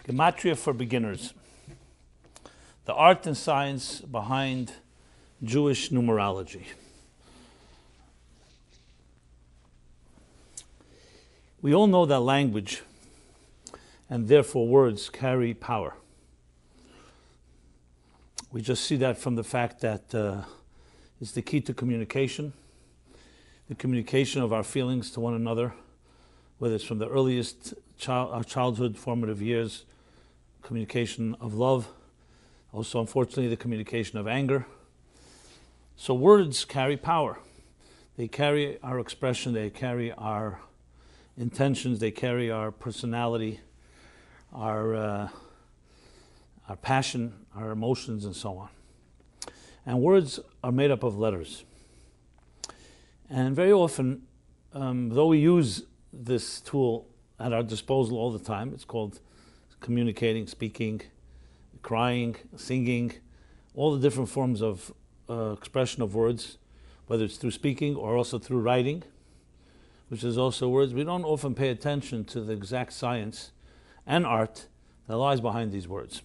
Gematria for beginners. The art and science behind Jewish numerology. We all know that language and therefore words carry power. We just see that from the fact that it's the key to communication, the communication of our feelings to one another, whether it's from the earliest our childhood, formative years, communication of love, also unfortunately the communication of anger. So words carry power. They carry our expression, they carry our intentions, they carry our personality, our passion, our emotions, and so on. And words are made up of letters. And very often, though we use this tool at our disposal all the time, it's called communicating, speaking, crying, singing, all the different forms of expression of words, whether it's through speaking or also through writing, which is also words. We don't often pay attention to the exact science and art that lies behind these words.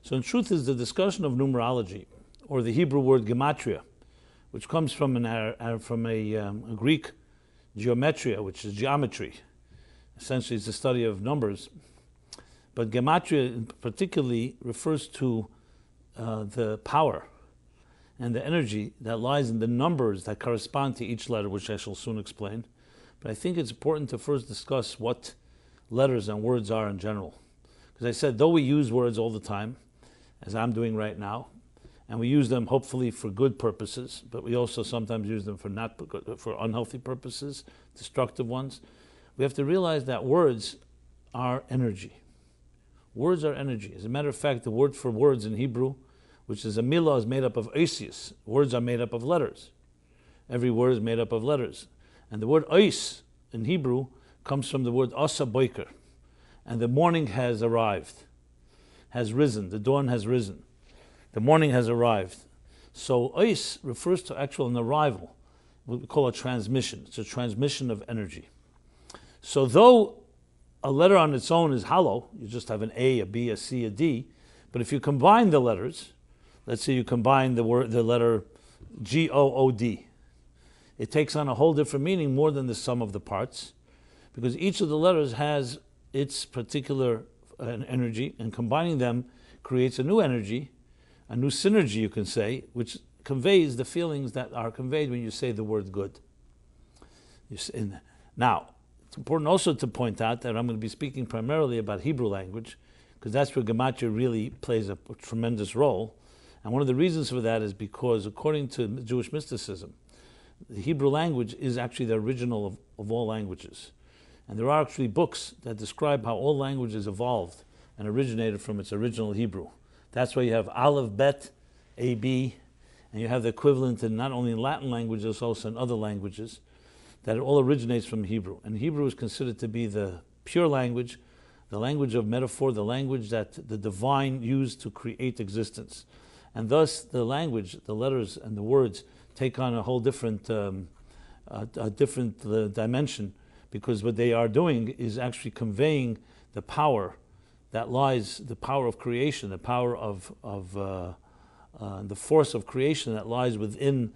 So in truth is the discussion of numerology, or the Hebrew word Gematria, which comes from a Greek geometria, which is geometry. Essentially it's the study of numbers. But Gematria particularly refers to the power and the energy that lies in the numbers that correspond to each letter, which I shall soon explain. But I think it's important to first discuss what letters and words are in general. Because I said, though we use words all the time, as I'm doing right now, and we use them hopefully for good purposes, but we also sometimes use them for unhealthy purposes, destructive ones, we have to realize that words are energy. Words are energy. As a matter of fact, the word for words in Hebrew, which is a milah, is made up of oisius. Words are made up of letters. Every word is made up of letters. And the word ois in Hebrew comes from the word asa boiker. And the morning has arrived, has risen. The dawn has risen. The morning has arrived. So ois refers to an arrival, what we call a transmission. It's a transmission of energy. So though a letter on its own is hollow, you just have an A, a B, a C, a D, but if you combine the letters, let's say you combine the letter G-O-O-D, it takes on a whole different meaning more than the sum of the parts, because each of the letters has its particular energy, and combining them creates a new energy, a new synergy, you can say, which conveys the feelings that are conveyed when you say the word good. Now, it's important also to point out that I'm going to be speaking primarily about Hebrew language, because that's where Gematria really plays a tremendous role. And one of the reasons for that is because, according to Jewish Mysticism, the Hebrew language is actually the original of all languages. And there are actually books that describe how all languages evolved and originated from its original Hebrew. That's why you have Aleph, Bet, A, B, and you have the equivalent in not only in Latin languages, also in other languages, that it all originates from Hebrew. And Hebrew is considered to be the pure language, the language of metaphor, the language that the divine used to create existence. And thus the language, the letters and the words take on a whole different dimension, because what they are doing is actually conveying the power that lies, the power of creation, the power of the force of creation that lies within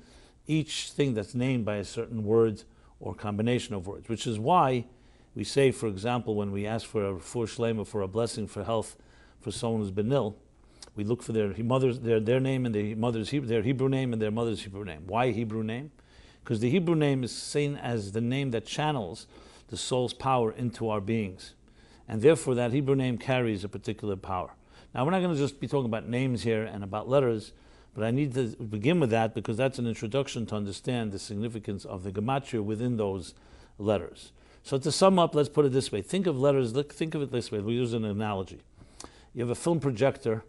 each thing that's named by a certain word or combination of words, which is why we say, for example, when we ask for a refuah shlema, for a blessing for health for someone who's been ill, we look for their name and their Hebrew name and their mother's Hebrew name. Why Hebrew name? Because the Hebrew name is seen as the name that channels the soul's power into our beings. And therefore that Hebrew name carries a particular power. Now we're not going to just be talking about names here and about letters, but I need to begin with that because that's an introduction to understand the significance of the Gematria within those letters. So to sum up, let's put it this way. Think of letters, think of it this way. We'll use an analogy. You have a film projector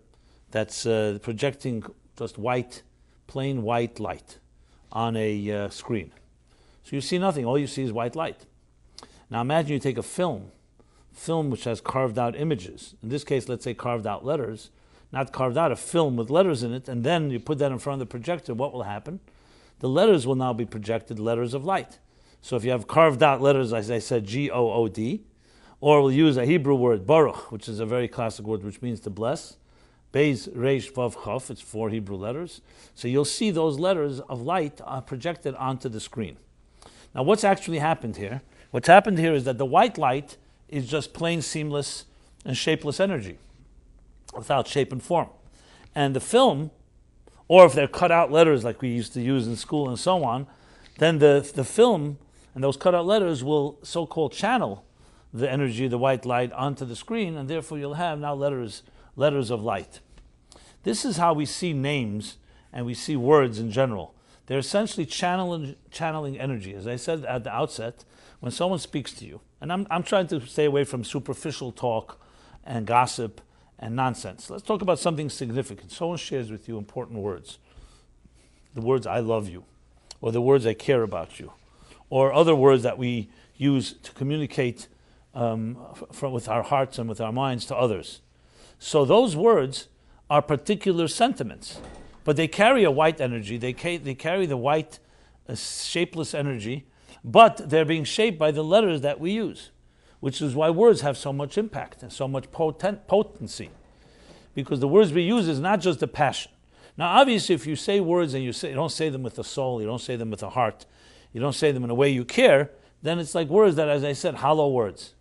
that's projecting just white, plain white light on a screen. So you see nothing. All you see is white light. Now imagine you take a film which has carved out images. In this case, let's say carved out letters, not carved out, a film with letters in it, and then you put that in front of the projector. What will happen? The letters will now be projected letters of light. So if you have carved out letters, as I said, G-O-O-D, Or we'll use a Hebrew word, baruch, which is a very classic word which means to bless. Beis, Reish, Vav, Chaf, it's 4 Hebrew letters. So you'll see those letters of light are projected onto the screen. Now what's actually happened here? What's happened here is that the white light is just plain seamless and shapeless energy, without shape and form. And the film, or if they're cut out letters like we used to use in school and so on, then the film and those cut out letters will so-called channel the energy, the white light, onto the screen, and therefore you'll have now letters of light. This is how we see names and we see words in general. They're essentially channeling energy. As I said at the outset, when someone speaks to you, and I'm trying to stay away from superficial talk and gossip and nonsense. Let's talk about something significant. Someone shares with you important words. The words I love you, or the words I care about you, or other words that we use to communicate with our hearts and with our minds to others. So those words are particular sentiments, but they carry a white energy. They carry the white, shapeless energy, but they're being shaped by the letters that we use, which is why words have so much impact and so much potency, because the words we use is not just the passion. Now, obviously, if you say words and you don't say them with a soul, you don't say them with a heart, you don't say them in a way you care, then it's like words that, as I said, hollow words.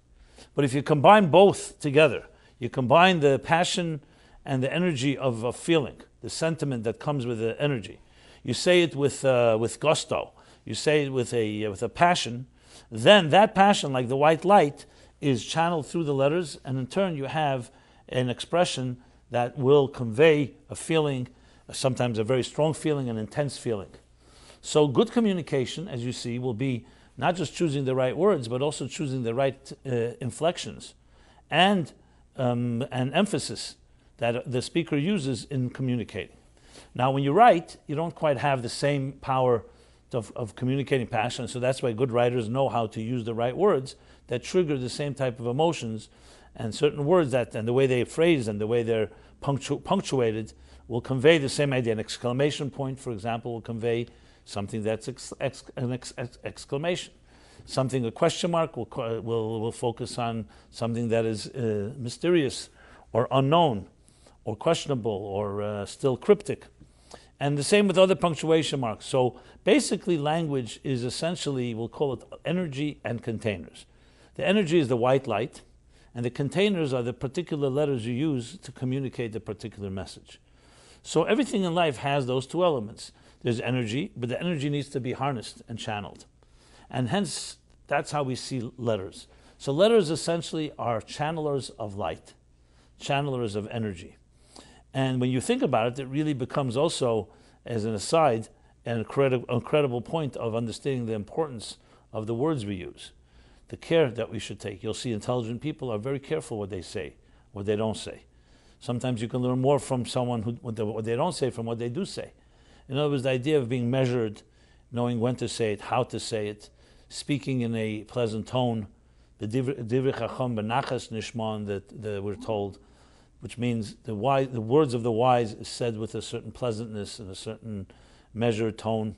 But if you combine both together, you combine the passion and the energy of a feeling, the sentiment that comes with the energy. You say it with gusto. You say it with a passion. Then that passion, like the white light, is channeled through the letters, and in turn you have an expression that will convey a feeling, sometimes a very strong feeling, an intense feeling. So good communication, as you see, will be not just choosing the right words, but also choosing the right inflections and emphasis that the speaker uses in communicating. Now, when you write, you don't quite have the same power of communicating passion, so that's why good writers know how to use the right words that trigger the same type of emotions, and certain words and the way they're phrased and the way they're punctuated will convey the same idea. An exclamation point, for example, will convey something that's an exclamation. A question mark will focus on something that is mysterious or unknown or questionable or still cryptic. And the same with other punctuation marks. So basically language is essentially, we'll call it energy and containers. The energy is the white light, and the containers are the particular letters you use to communicate the particular message. So everything in life has those two elements. There's energy, but the energy needs to be harnessed and channeled. And hence, that's how we see letters. So letters essentially are channelers of light, channelers of energy. And when you think about it, it really becomes also, as an aside, an incredible point of understanding the importance of the words we use, the care that we should take. You'll see intelligent people are very careful what they say, what they don't say. Sometimes you can learn more from someone what they don't say from what they do say. In other words, the idea of being measured, knowing when to say it, how to say it, speaking in a pleasant tone, the divrei chacham benachas nishman that we're told, which means the words of the wise is said with a certain pleasantness and a certain measured tone.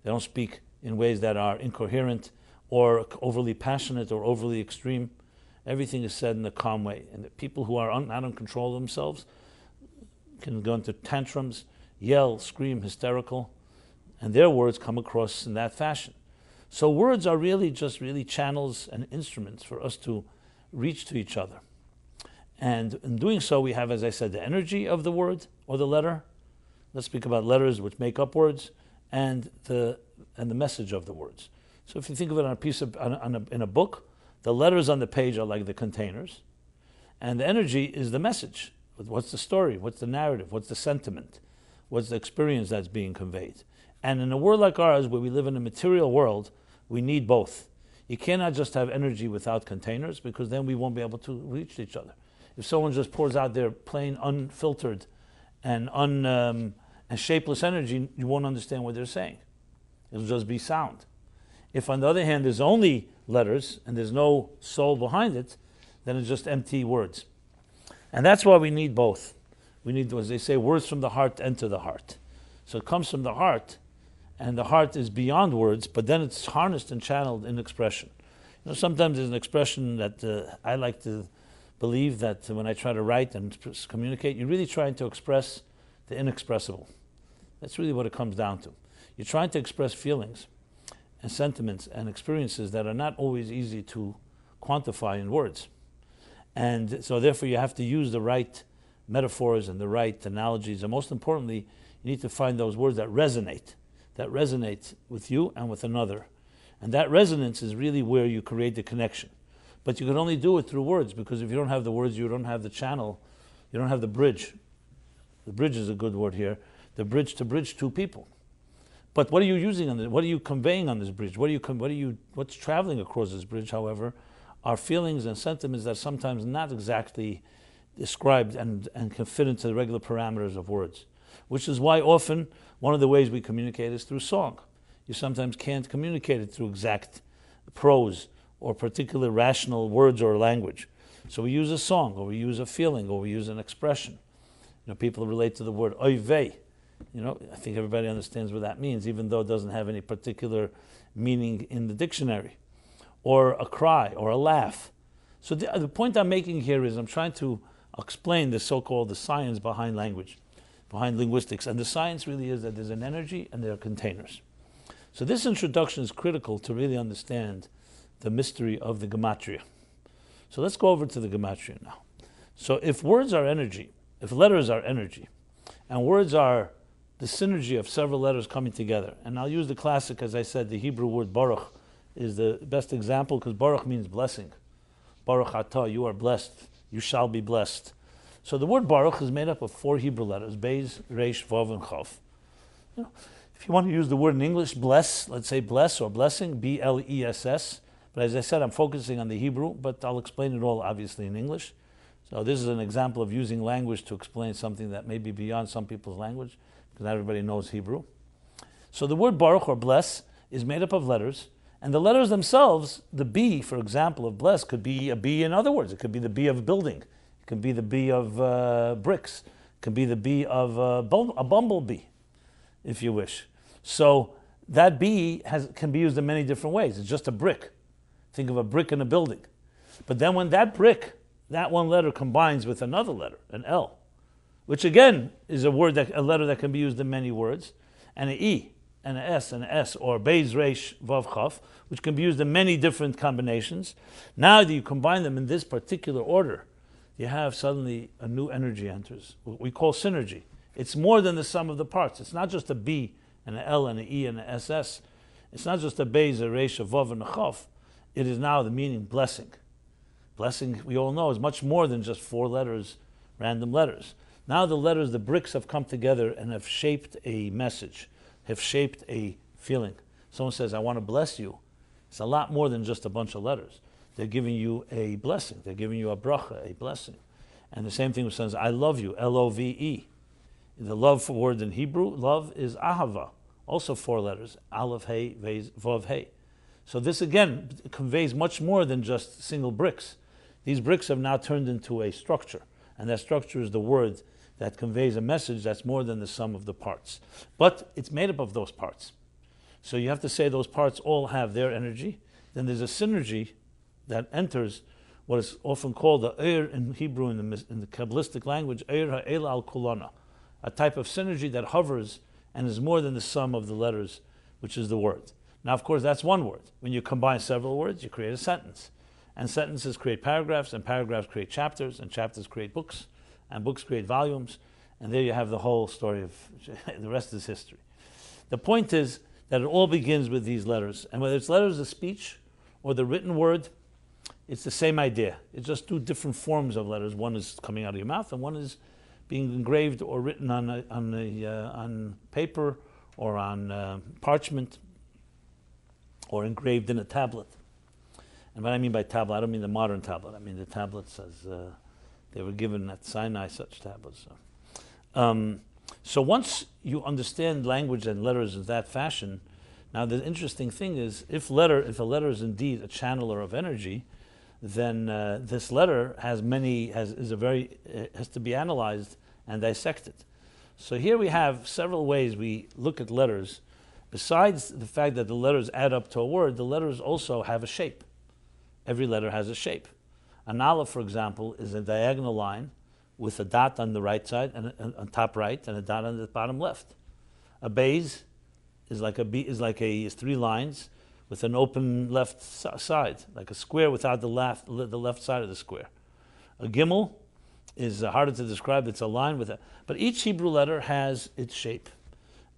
They don't speak in ways that are incoherent or overly passionate or overly extreme. Everything is said in a calm way. And the people who are not in control of themselves can go into tantrums, yell, scream, hysterical, and their words come across in that fashion. So words are really just channels and instruments for us to reach to each other. And in doing so, we have, as I said, the energy of the word or the letter. Let's speak about letters which make up words, and the message of the words. So if you think of it on a piece of in a book, the letters on the page are like the containers, and the energy is the message. What's the story? What's the narrative? What's the sentiment? What's the experience that's being conveyed? And in a world like ours, where we live in a material world, we need both. You cannot just have energy without containers, because then we won't be able to reach each other. If someone just pours out their plain, unfiltered, and shapeless energy, you won't understand what they're saying. It'll just be sound. If, on the other hand, there's only letters and there's no soul behind it, then it's just empty words. And that's why we need both. We need, as they say, words from the heart enter the heart. So it comes from the heart, and the heart is beyond words, but then it's harnessed and channeled in expression. Sometimes there's an expression that I like to believe that when I try to write and communicate, you're really trying to express the inexpressible. That's really what it comes down to. You're trying to express feelings and sentiments and experiences that are not always easy to quantify in words. And so therefore you have to use the right metaphors and the right analogies. And most importantly, you need to find those words that resonate with you and with another. And that resonance is really where you create the connection. But you can only do it through words, because if you don't have the words, you don't have the channel, you don't have the bridge. The bridge is a good word here. The bridge to bridge two people. But what are you using on this? What are you conveying on this bridge? What's traveling across this bridge, however, are feelings and sentiments that are sometimes not exactly described and can fit into the regular parameters of words. Which is why often one of the ways we communicate is through song. You sometimes can't communicate it through exact prose or particular rational words or language. So we use a song, or we use a feeling, or we use an expression. People relate to the word oy vey. I think everybody understands what that means, even though it doesn't have any particular meaning in the dictionary. Or a cry, or a laugh. So the point I'm making here is I'm trying to explain the so-called the science behind language, behind linguistics. And the science really is that there's an energy and there are containers. So this introduction is critical to really understand the mystery of the Gematria. So let's go over to the Gematria now. So if words are energy, if letters are energy, and words are the synergy of several letters coming together, and I'll use the classic, as I said, the Hebrew word baruch is the best example, because baruch means blessing. Baruch atah, you are blessed, you shall be blessed. So the word baruch is made up of 4 Hebrew letters, beis, reish, vav, and chav. If you want to use the word in English, bless, let's say bless or blessing, B-L-E-S-S. But as I said, I'm focusing on the Hebrew, but I'll explain it all obviously in English. So this is an example of using language to explain something that may be beyond some people's language, because not everybody knows Hebrew. So the word baruch or bless is made up of letters, and the letters themselves, the B, for example, of bless could be a B in other words. It could be the B of building. It could be the B of bricks. It could be the B of a bumblebee, if you wish. So that B can be used in many different ways. It's just a brick. Think of a brick in a building. But then when that brick, that one letter combines with another letter, an L, which again is a letter that can be used in many words, and an E, and an S, or beis, reish, vav, chav, which can be used in many different combinations. Now that you combine them in this particular order, you have suddenly a new energy enters, what we call synergy. It's more than the sum of the parts. It's not just a B and an L and an E and an SS. It's not just a beis, a reish, a vav, and a chav. It is now the meaning blessing. Blessing, we all know, is much more than just 4 letters, random letters. Now the letters, the bricks have come together and have shaped a message, have shaped a feeling. Someone says, I want to bless you. It's a lot more than just a bunch of letters. They're giving you a blessing. They're giving you a bracha, a blessing. And the same thing with says, I love you, L-O-V-E. The love word in Hebrew, love is ahava, also 4 letters, aleph, hey, vav, hey. So this again conveys much more than just single bricks. These bricks have now turned into a structure, and that structure is the word that conveys a message that's more than the sum of the parts. But it's made up of those parts. So you have to say those parts all have their energy. Then there's a synergy that enters what is often called the in Hebrew, in the Kabbalistic language, ha'el al kulana, a type of synergy that hovers and is more than the sum of the letters, which is the word. Now, of course, that's one word. When you combine several words, you create a sentence. And sentences create paragraphs, and paragraphs create chapters, and chapters create books, and books create volumes. And there you have the whole story of the rest is history. The point is that it all begins with these letters. And whether it's letters of speech or the written word, it's the same idea. It's just 2 different forms of letters. One is coming out of your mouth, and one is being engraved or written on paper or on parchment, or engraved in a tablet. And what I mean by tablet, I don't mean the modern tablet. I mean the tablets as they were given at Sinai, such tablets. So once you understand language and letters in that fashion, now the interesting thing is, if a letter is indeed a channeler of energy, then this letter has to be analyzed and dissected. So here we have several ways we look at letters. Besides the fact that the letters add up to a word, the letters also have a shape. every letter has a shape. An aleph, for example, is a diagonal line with a dot on the right side and on top right and a dot on the bottom left. A beis is three lines with an open left side, like a square without the left side of the square. A gimel is harder to describe. It's a line with but each Hebrew letter has its shape,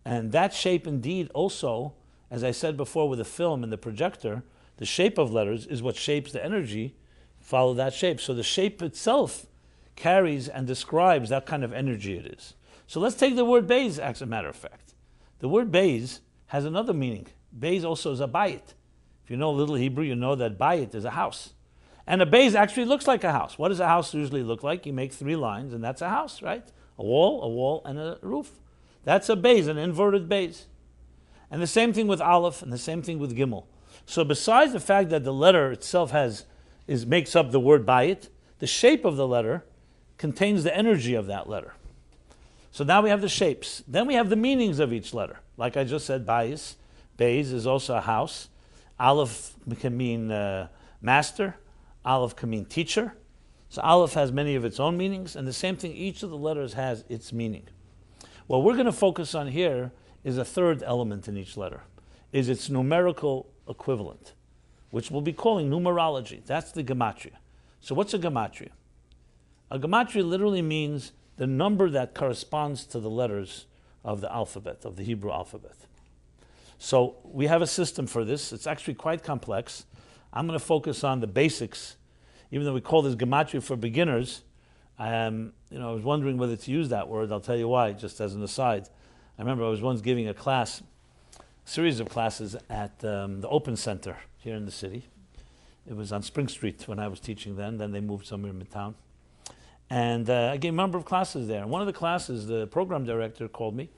and that shape indeed also, as I said before, with the film and the projector, the shape of letters is what shapes the energy. Follow that shape. So the shape itself carries and describes that kind of energy it is. So let's take the word beis as a matter of fact. The word beis has another meaning. Beis also is a bayit. If you know a little Hebrew, you know that bayit is a house. And a beis actually looks like a house. What does a house usually look like? You make three lines, and that's a house, right? A wall, and a roof. That's a beis, an inverted beis. And the same thing with aleph, and the same thing with gimel. So besides the fact that the letter itself makes up the word bayit, the shape of the letter contains the energy of that letter. So now we have the shapes. Then we have the meanings of each letter. Like I just said, beis is also a house. Aleph can mean master. Aleph can mean teacher. So aleph has many of its own meanings, and the same thing, each of the letters has its meaning. What we're going to focus on here is a third element in each letter, is its numerical equivalent, which we'll be calling numerology. That's the Gematria. So what's a Gematria? A Gematria literally means the number that corresponds to the letters of the alphabet, of the Hebrew alphabet. So we have a system for this. It's actually quite complex. I'm going to focus on the basics. Even though we call this Gematria for beginners, I was wondering whether to use that word. I'll tell you why, just as an aside. I remember I was once giving a series of classes at the Open Center here in the city. It was on Spring Street when I was teaching then. Then they moved somewhere in Midtown. And I gave a number of classes there. And one of the classes, the program director called me.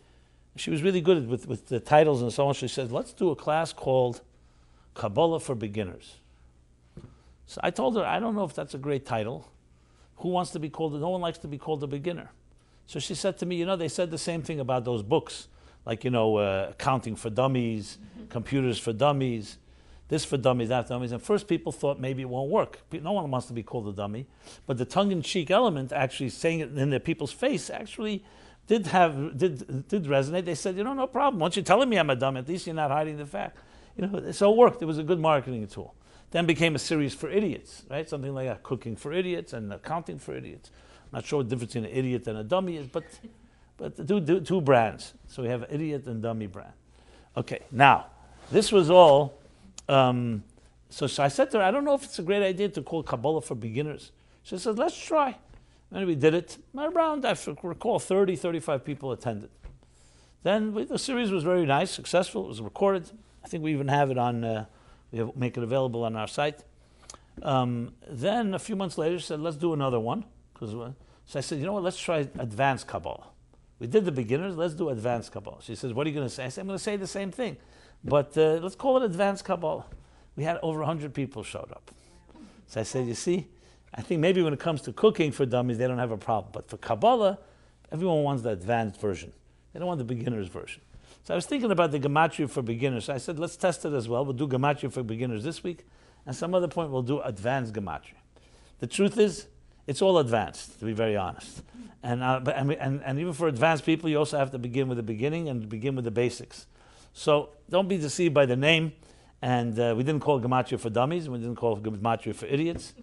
She was really good with the titles and so on. She said, let's do a class called Kabbalah for Beginners. So I told her, I don't know if that's a great title. Who wants to be called? No one likes to be called a beginner. So she said to me, they said the same thing about those books, like, accounting for dummies, computers for dummies, this for dummies, that for dummies. And first people thought maybe it won't work. No one wants to be called a dummy. But the tongue-in-cheek element, actually saying it in the people's face, actually did resonate. They said, no problem. Once you're telling me I'm a dummy, at least you're not hiding the fact. So it worked. It was a good marketing tool. Then became a series for idiots, right? Something like cooking for idiots and accounting for idiots. I'm not sure what the difference between an idiot and a dummy is, but two brands. So we have an idiot and dummy brand. Okay, now, this was all, so I said to her, I don't know if it's a great idea to call Kabbalah for beginners. She said, let's try. And we did it. Around, I recall, 30, 35 people attended. Then the series was very nice, successful. It was recorded. I think we even have it on, make it available on our site. Then a few months later, she said, let's do another one. So I said, let's try advanced Kabbalah. We did the beginners, let's do advanced Kabbalah. She says, what are you going to say? I said, I'm going to say the same thing, but let's call it advanced Kabbalah. We had over 100 people showed up. So I said, you see, I think maybe when it comes to cooking for dummies, they don't have a problem. But for Kabbalah, everyone wants the advanced version. They don't want the beginner's version. So I was thinking about the Gematria for beginners. So I said, let's test it as well. We'll do Gematria for beginners this week. And some other point, we'll do advanced Gematria. The truth is, it's all advanced, to be very honest. And even for advanced people, you also have to begin with the beginning and begin with the basics. So don't be deceived by the name. And we didn't call it Gematria for dummies. We didn't call it Gematria for idiots.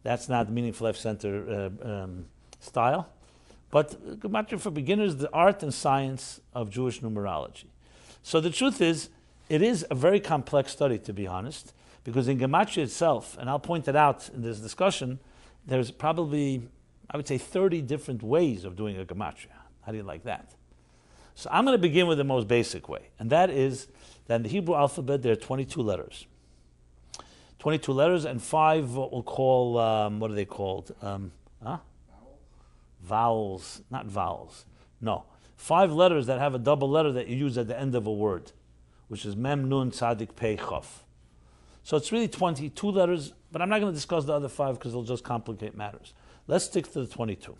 That's not the Meaningful Life Center style. But Gematria for beginners, the art and science of Jewish numerology. So the truth is, it is a very complex study, to be honest, because in Gematria itself, and I'll point it out in this discussion, there's probably, I would say, 30 different ways of doing a Gematria. How do you like that? So I'm going to begin with the most basic way, and that is that in the Hebrew alphabet, there are 22 letters. 22 letters and 5 what we'll call, what are they called? Vowels, not vowels. No. 5 letters that have a double letter that you use at the end of a word, which is Mem, Nun, Tzadik, Pei, Chof. So it's really 22 letters, but I'm not going to discuss the other 5 because they'll just complicate matters. Let's stick to the 22.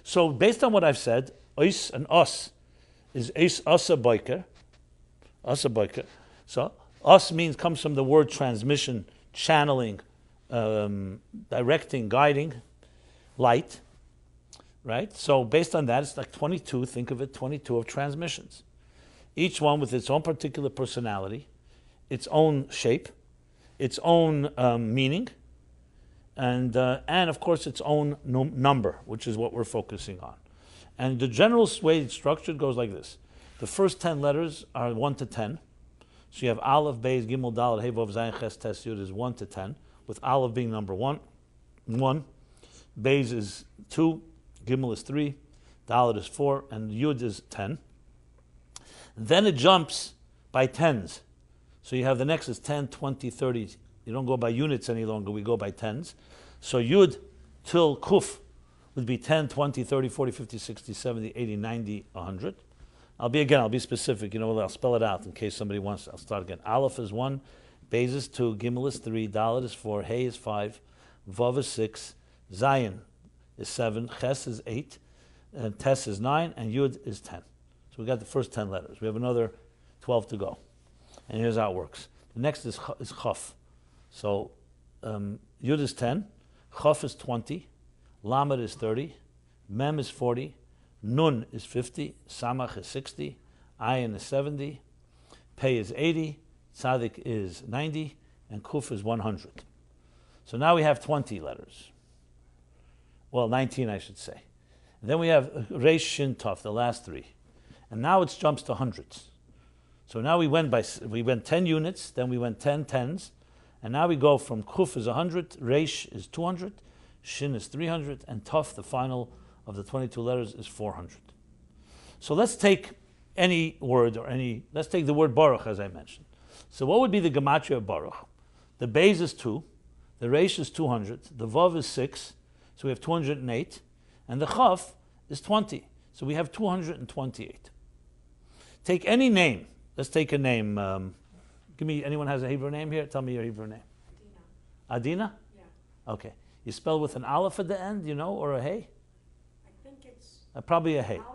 So based on what I've said, Ois and Os is Eis Asa Boiker. Asa Boiker. So Os comes from the word transmission, channeling, directing, guiding light, right? So based on that, it's like 22, think of it, 22 of transmissions. Each one with its own particular personality, its own shape, its own meaning, and of course its own number, which is what we're focusing on. And the general way it's structured goes like this. The first 10 letters are 1 to 10. So you have Aleph, Beis, Gimel, Dalet, Hey, Vav, Zayin, Ches, Tes, Yud is 1 to 10, with Aleph being number 1. Beis is 2, Gimel is 3, Dalet is 4, and Yud is 10. Then it jumps by tens. So you have the next is 10, 20, 30. You don't go by units any longer, we go by tens. So Yud till Kuf would be 10, 20, 30, 40, 50, 60, 70, 80, 90, 100. I'll be specific, I'll spell it out in case somebody wants to. I'll start again. Aleph is 1, Beis is 2, Gimel is 3, Dalet is 4, Hey is 5, Vav is 6, Zayin is 7, Ches is 8, and Tes is 9, and Yud is 10. So we got the first 10 letters. We have another 12 to go. And here's how it works. The next is Chaf. So Yud is 10, Chaf is 20, Lamed is 30, Mem is 40, Nun is 50, Samach is 60, Ayin is 70, Pei is 80, Tzadik is 90, and Kuf is 100. So now we have 20 letters. Well, 19 I should say. And then we have Reish, Shin, Tov, the last 3. And now it jumps to hundreds. So now we went 10 units, then we went 10 tens, and now we go from Kuf is 100, Reish is 200, Shin is 300, and Tov, the final of the 22 letters, is 400. So let's take any word let's take the word Baruch as I mentioned. So what would be the Gematria of Baruch? The Beis is 2, the Reish is 200, the Vav is 6, so we have 208, and the Chaf is 20, so we have 228. Take any name. Let's take a name. Give me, anyone has a Hebrew name here? Tell me your Hebrew name. Adina. Adina? Yeah. Okay. You spell with an Aleph at the end, or a Hey? I think it's... probably a Hey. Aleph,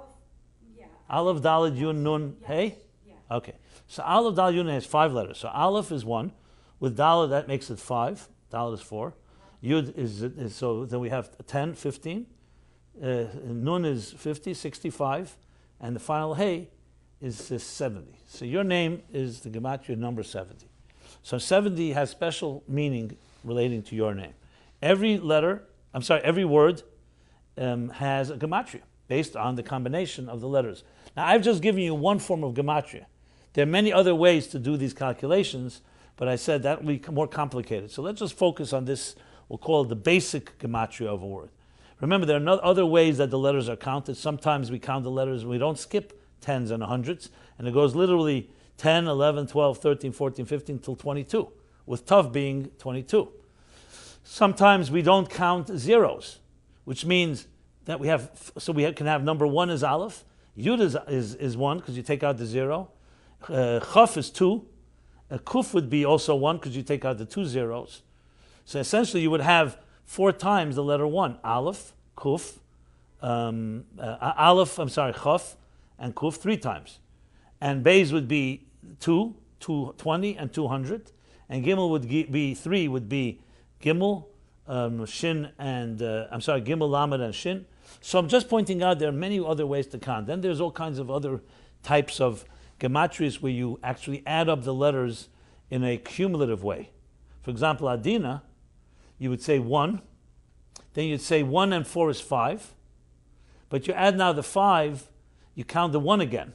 yeah. Aleph, Dalet, Yun, Nun, Yes. Hey? Yeah. Okay. So Aleph, Dalet, Yun has 5 letters. So Aleph is 1. With Dalet, that makes it 5. Dalet is 4. Yud is so then we have 10, 15. Nun is 50, 65. And the final Hey is 70. So your name is the Gematria number 70. So 70 has special meaning relating to your name. Every word has a Gematria based on the combination of the letters. Now I've just given you one form of Gematria. There are many other ways to do these calculations, but I said that will be more complicated. So let's just focus on this, we'll call it the basic Gematria of a word. Remember, there are other ways that the letters are counted. Sometimes we count the letters and we don't skip tens and hundreds, and it goes literally 10, 11, 12, 13, 14, 15 till 22, with Tav being 22. Sometimes we don't count zeros, which means that can have number 1 is Aleph, Yud is 1 because you take out the 0, Chaf is 2, Kuf would be also 1 because you take out the 2 zeros. So essentially you would have 4 times the letter 1, Aleph, Kuf, Chaf, and Kuf 3 times. And Beis would be 2, 220, and 200. And Gimel would be 3, would be Gimel, Shin, and Gimel, Lamed, and Shin. So I'm just pointing out there are many other ways to count. Then there's all kinds of other types of Gematrias where you actually add up the letters in a cumulative way. For example, Adina, you would say 1, then you'd say 1 and 4 is 5, but you add now the 5, you count the 1 again.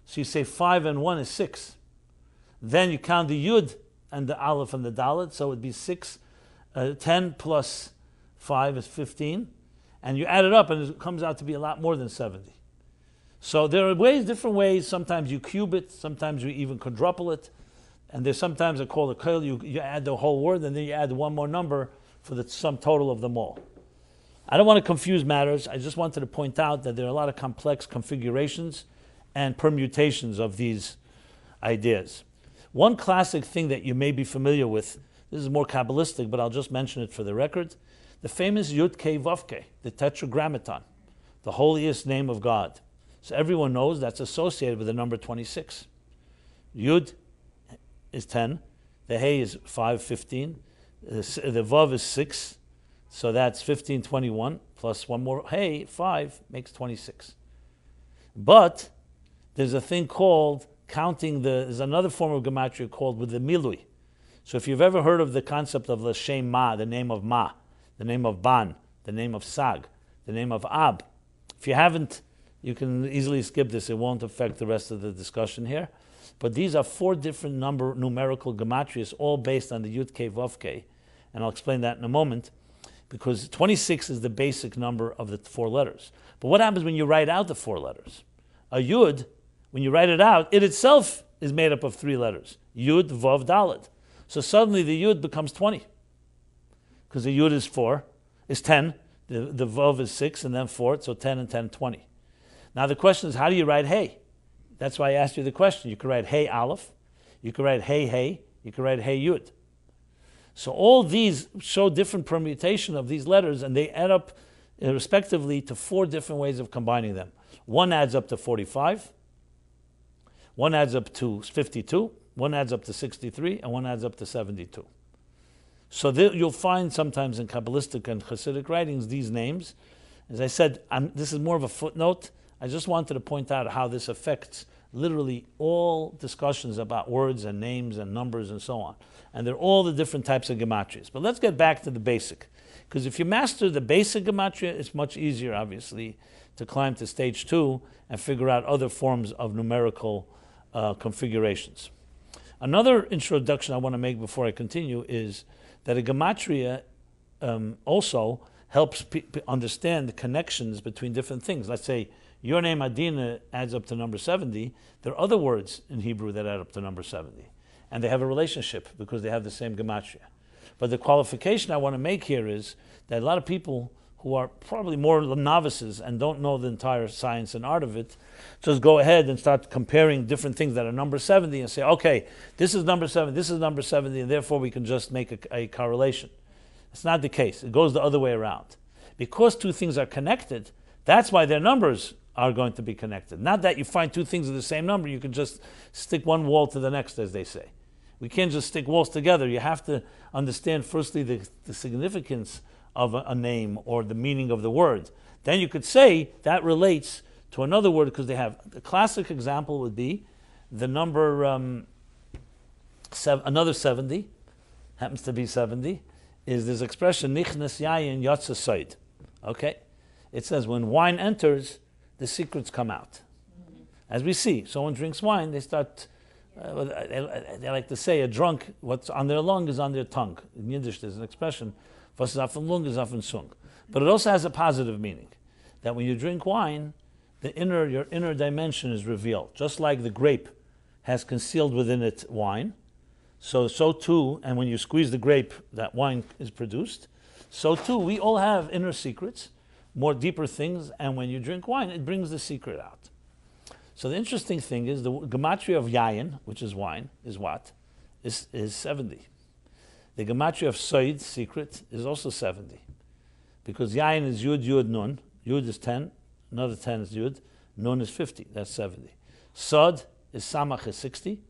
So you say 5 and 1 is 6. Then you count the Yud and the Aleph and the Dalet, so it would be 6, 10 plus 5 is 15, and you add it up and it comes out to be a lot more than 70. So there are different ways. Sometimes you cube it, sometimes you even quadruple it, and there's sometimes a call a koil, you add the whole word and then you add one more number for the sum total of them all. I don't want to confuse matters. I just wanted to point out that there are a lot of complex configurations and permutations of these ideas. One classic thing that you may be familiar with, this is more Kabbalistic, but I'll just mention it for the record, the famous Yud Kei Vav Kei, the Tetragrammaton, the holiest name of God. So everyone knows that's associated with the number 26. Yud is 10, the Hey is 5, 15, The vav is 6, so that's 1521 plus one more hey, 5 makes 26. But there's a thing called counting there's another form of gematria called with the milui. So if you've ever heard of the concept of l'shem ma, the name of ma, the name of ban, the name of sag, the name of ab, if you haven't, you can easily skip this. It won't affect the rest of the discussion here. But these are 4 different numerical gematrias, all based on the Yud Kei Vav Kei. And I'll explain that in a moment, because 26 is the basic number of the 4 letters. But what happens when you write out the 4 letters? A Yud, when you write it out, it itself is made up of 3 letters. Yud, Vav, Dalet. So suddenly the Yud becomes 20. Because the Yud is 10, the Vav is 6, and then 4, so 10 and 10, 20. Now the question is, how do you write Hey? That's why I asked you the question. You could write Hey Aleph, you could write Hey Hey, you could write Hey Yud. So all these show different permutation of these letters, and they add up respectively to 4 different ways of combining them. One adds up to 45, one adds up to 52, one adds up to 63, and one adds up to 72. So you'll find sometimes in Kabbalistic and Hasidic writings these names. As I said, this is more of a footnote. I just wanted to point out how this affects literally all discussions about words and names and numbers and so on. And they're all the different types of gematrias. But let's get back to the basic. Because if you master the basic gematria, it's much easier, obviously, to climb to stage 2 and figure out other forms of numerical configurations. Another introduction I want to make before I continue is that a gematria also helps understand the connections between different things. Let's say your name Adina adds up to number 70. There are other words in Hebrew that add up to number 70. And they have a relationship because they have the same gematria. But the qualification I want to make here is that a lot of people who are probably more novices and don't know the entire science and art of it, just go ahead and start comparing different things that are number 70 and say, okay, this is number 70, this is number 70, and therefore we can just make a correlation. It's not the case. It goes the other way around. Because 2 things are connected, that's why their numbers are going to be connected. Not that you find 2 things of the same number, you can just stick one wall to the next, as they say. We can't just stick walls together. You have to understand, firstly, the significance of a name or the meaning of the word. Then you could say that relates to another word, because they have, the classic example would be the number, another 70, happens to be 70, is this expression, nichnas yayin yatsa soid. Okay? It says when wine enters, the secrets come out. As we see, someone drinks wine, they start, they like to say, a drunk, what's on their lung is on their tongue. In Yiddish, there's an expression, was ist auf dem Lung ist auf dem Zung. But it also has a positive meaning, that when you drink wine, your inner dimension is revealed. Just like the grape has concealed within it wine, so too, and when you squeeze the grape, that wine is produced. So too, we all have inner secrets, more deeper things, and when you drink wine, it brings the secret out. So the interesting thing is the gematria of yayin, which is wine, is what? Is 70. The gematria of soid, secret, is also 70. Because yayin is yud, yud, nun. Yud is 10, another 10 is yud, nun is 50, that's 70. Sod is samach is 60,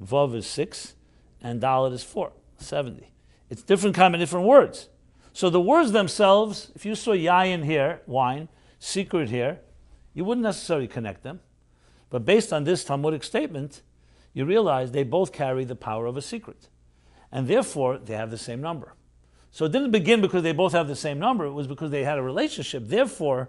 vav is 6, and dalet is 4, 70. It's different kind of different words. So the words themselves, if you saw yayin here, wine, secret here, you wouldn't necessarily connect them. But based on this Talmudic statement, you realize they both carry the power of a secret. And therefore, they have the same number. So it didn't begin because they both have the same number, it was because they had a relationship. Therefore,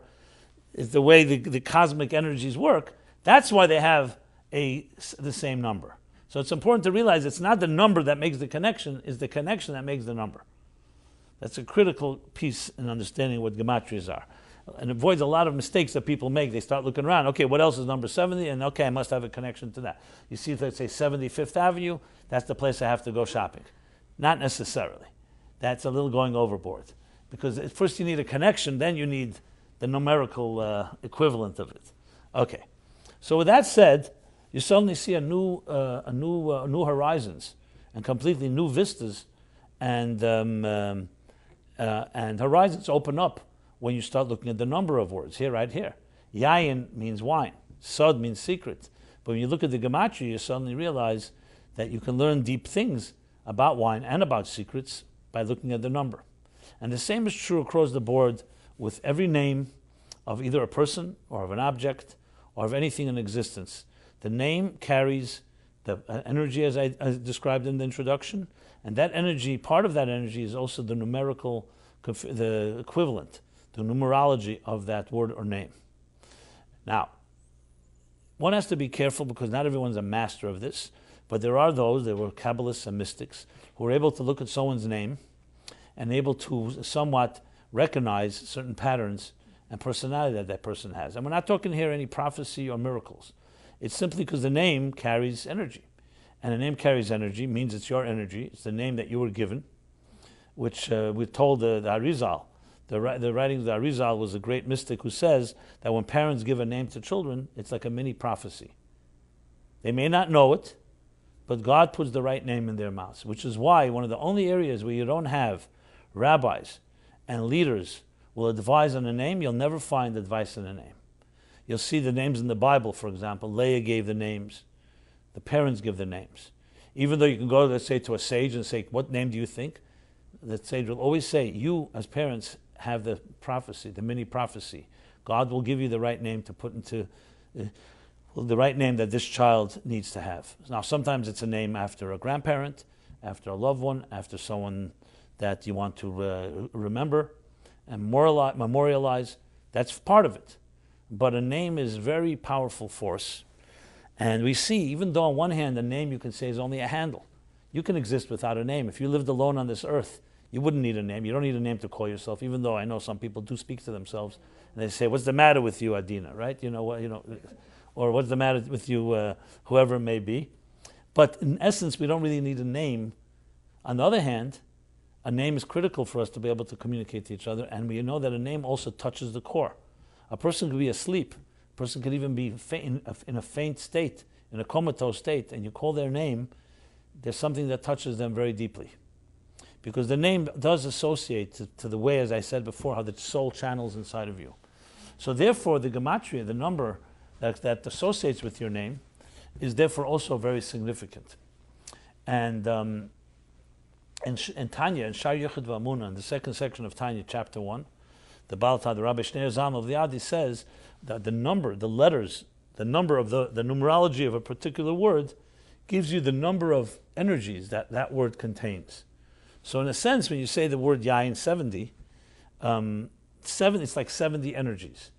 it's the way the cosmic energies work, that's why they have the same number. So it's important to realize it's not the number that makes the connection, it's the connection that makes the number. That's a critical piece in understanding what gematrias are. And avoids a lot of mistakes that people make. They start looking around, okay, what else is number 70? And okay, I must have a connection to that. You see, let's say 75th Avenue, that's the place I have to go shopping. Not necessarily. That's a little going overboard. Because at first you need a connection, then you need the numerical equivalent of it. Okay. So with that said, you suddenly see a new horizons and completely new vistas, and horizons open up when you start looking at the number of words. Here, right here. Yayin means wine. Sod means secret. But when you look at the gematria, you suddenly realize that you can learn deep things about wine and about secrets by looking at the number. And the same is true across the board with every name of either a person or of an object or of anything in existence. The name carries the energy as I described in the introduction, and that energy, part of that energy is also the numerical, the equivalent, the numerology of that word or name. Now, one has to be careful because not everyone's a master of this, but there are those, there were Kabbalists and mystics, who were able to look at someone's name and able to somewhat recognize certain patterns and personality that that person has. And we're not talking here any prophecy or miracles. It's simply because the name carries energy. And a name carries energy, means it's your energy. It's the name that you were given, which we told the Arizal. The writings of the Arizal was a great mystic who says that when parents give a name to children, it's like a mini prophecy. They may not know it, but God puts the right name in their mouths, which is why one of the only areas where you don't have rabbis and leaders will advise on a name, you'll never find advice on a name. You'll see the names in the Bible, for example. Leah gave the names. The parents give the names. Even though you can go, let's say, to a sage and say, what name do you think? The sage will always say, you as parents have the prophecy, the mini prophecy. God will give you the right name to put into, the right name that this child needs to have. Now, sometimes it's a name after a grandparent, after a loved one, after someone that you want to remember and memorialize. That's part of it. But a name is a very powerful force. And we see, even though on one hand a name you can say is only a handle, you can exist without a name. If you lived alone on this earth, you wouldn't need a name. You don't need a name to call yourself, even though I know some people do speak to themselves. And they say, what's the matter with you, Adina, right? Or what's the matter with you, whoever it may be. But in essence, we don't really need a name. On the other hand, a name is critical for us to be able to communicate to each other, and we know that a name also touches the core. A person could be asleep. A person could even be in a faint state, in a comatose state, and you call their name, there's something that touches them very deeply. Because the name does associate to the way, as I said before, how the soul channels inside of you. So therefore, the Gematria, the number that associates with your name, is therefore also very significant. And Tanya, in Shar Yechid V'Amuna, in the second section of Tanya, chapter 1, the Baal Tad, the Rabbi Shneur Zalman of the Adi says that the number, the letters, the number of the numerology of a particular word gives you the number of energies that that word contains. So in a sense, when you say the word Yain 70, it's like 70 energies.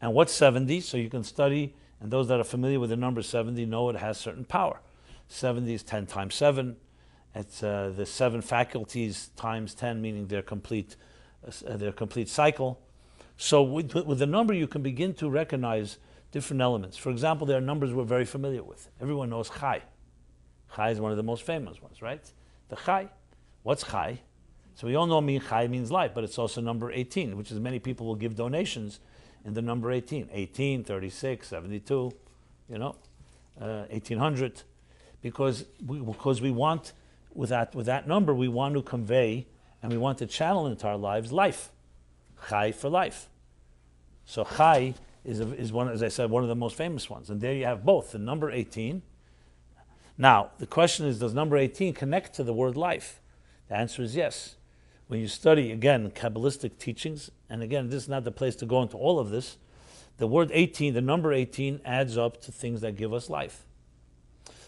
And what's 70? So you can study, and those that are familiar with the number 70 know it has certain power. 70 is 10 times 7. It's the 7 faculties times 10, meaning their complete cycle. So with the number, you can begin to recognize different elements. For example, there are numbers we're very familiar with. Everyone knows Chai. Chai is one of the most famous ones, right? The Chai. What's Chai? So we all know Chai means life, but it's also number 18, which is many people will give donations in the number 18. 18, 36, 72, 1800. Because we want, with that number, we want to convey and we want to channel into our lives life. Chai for life. So Chai is one, as I said, one of the most famous ones. And there you have both, the number 18. Now, the question is, does number 18 connect to the word life? The answer is yes. When you study, again, Kabbalistic teachings, and again, this is not the place to go into all of this, the word 18, the number 18, adds up to things that give us life.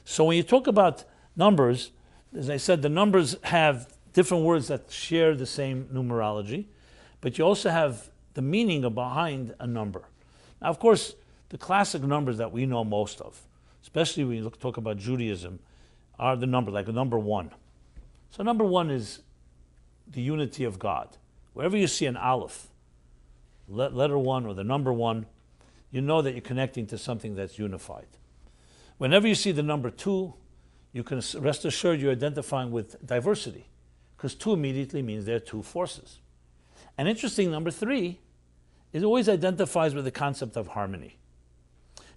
So when you talk about numbers, as I said, the numbers have different words that share the same numerology, but you also have the meaning behind a number. Now, of course, the classic numbers that we know most of, especially when you talk about Judaism, are the number, like the number 1. So number 1 is the unity of God. Wherever you see an aleph, letter 1 or the number 1, you know that you're connecting to something that's unified. Whenever you see the number 2, you can rest assured you're identifying with diversity, because 2 immediately means there are 2 forces. And interesting, number 3 it always identifies with the concept of harmony,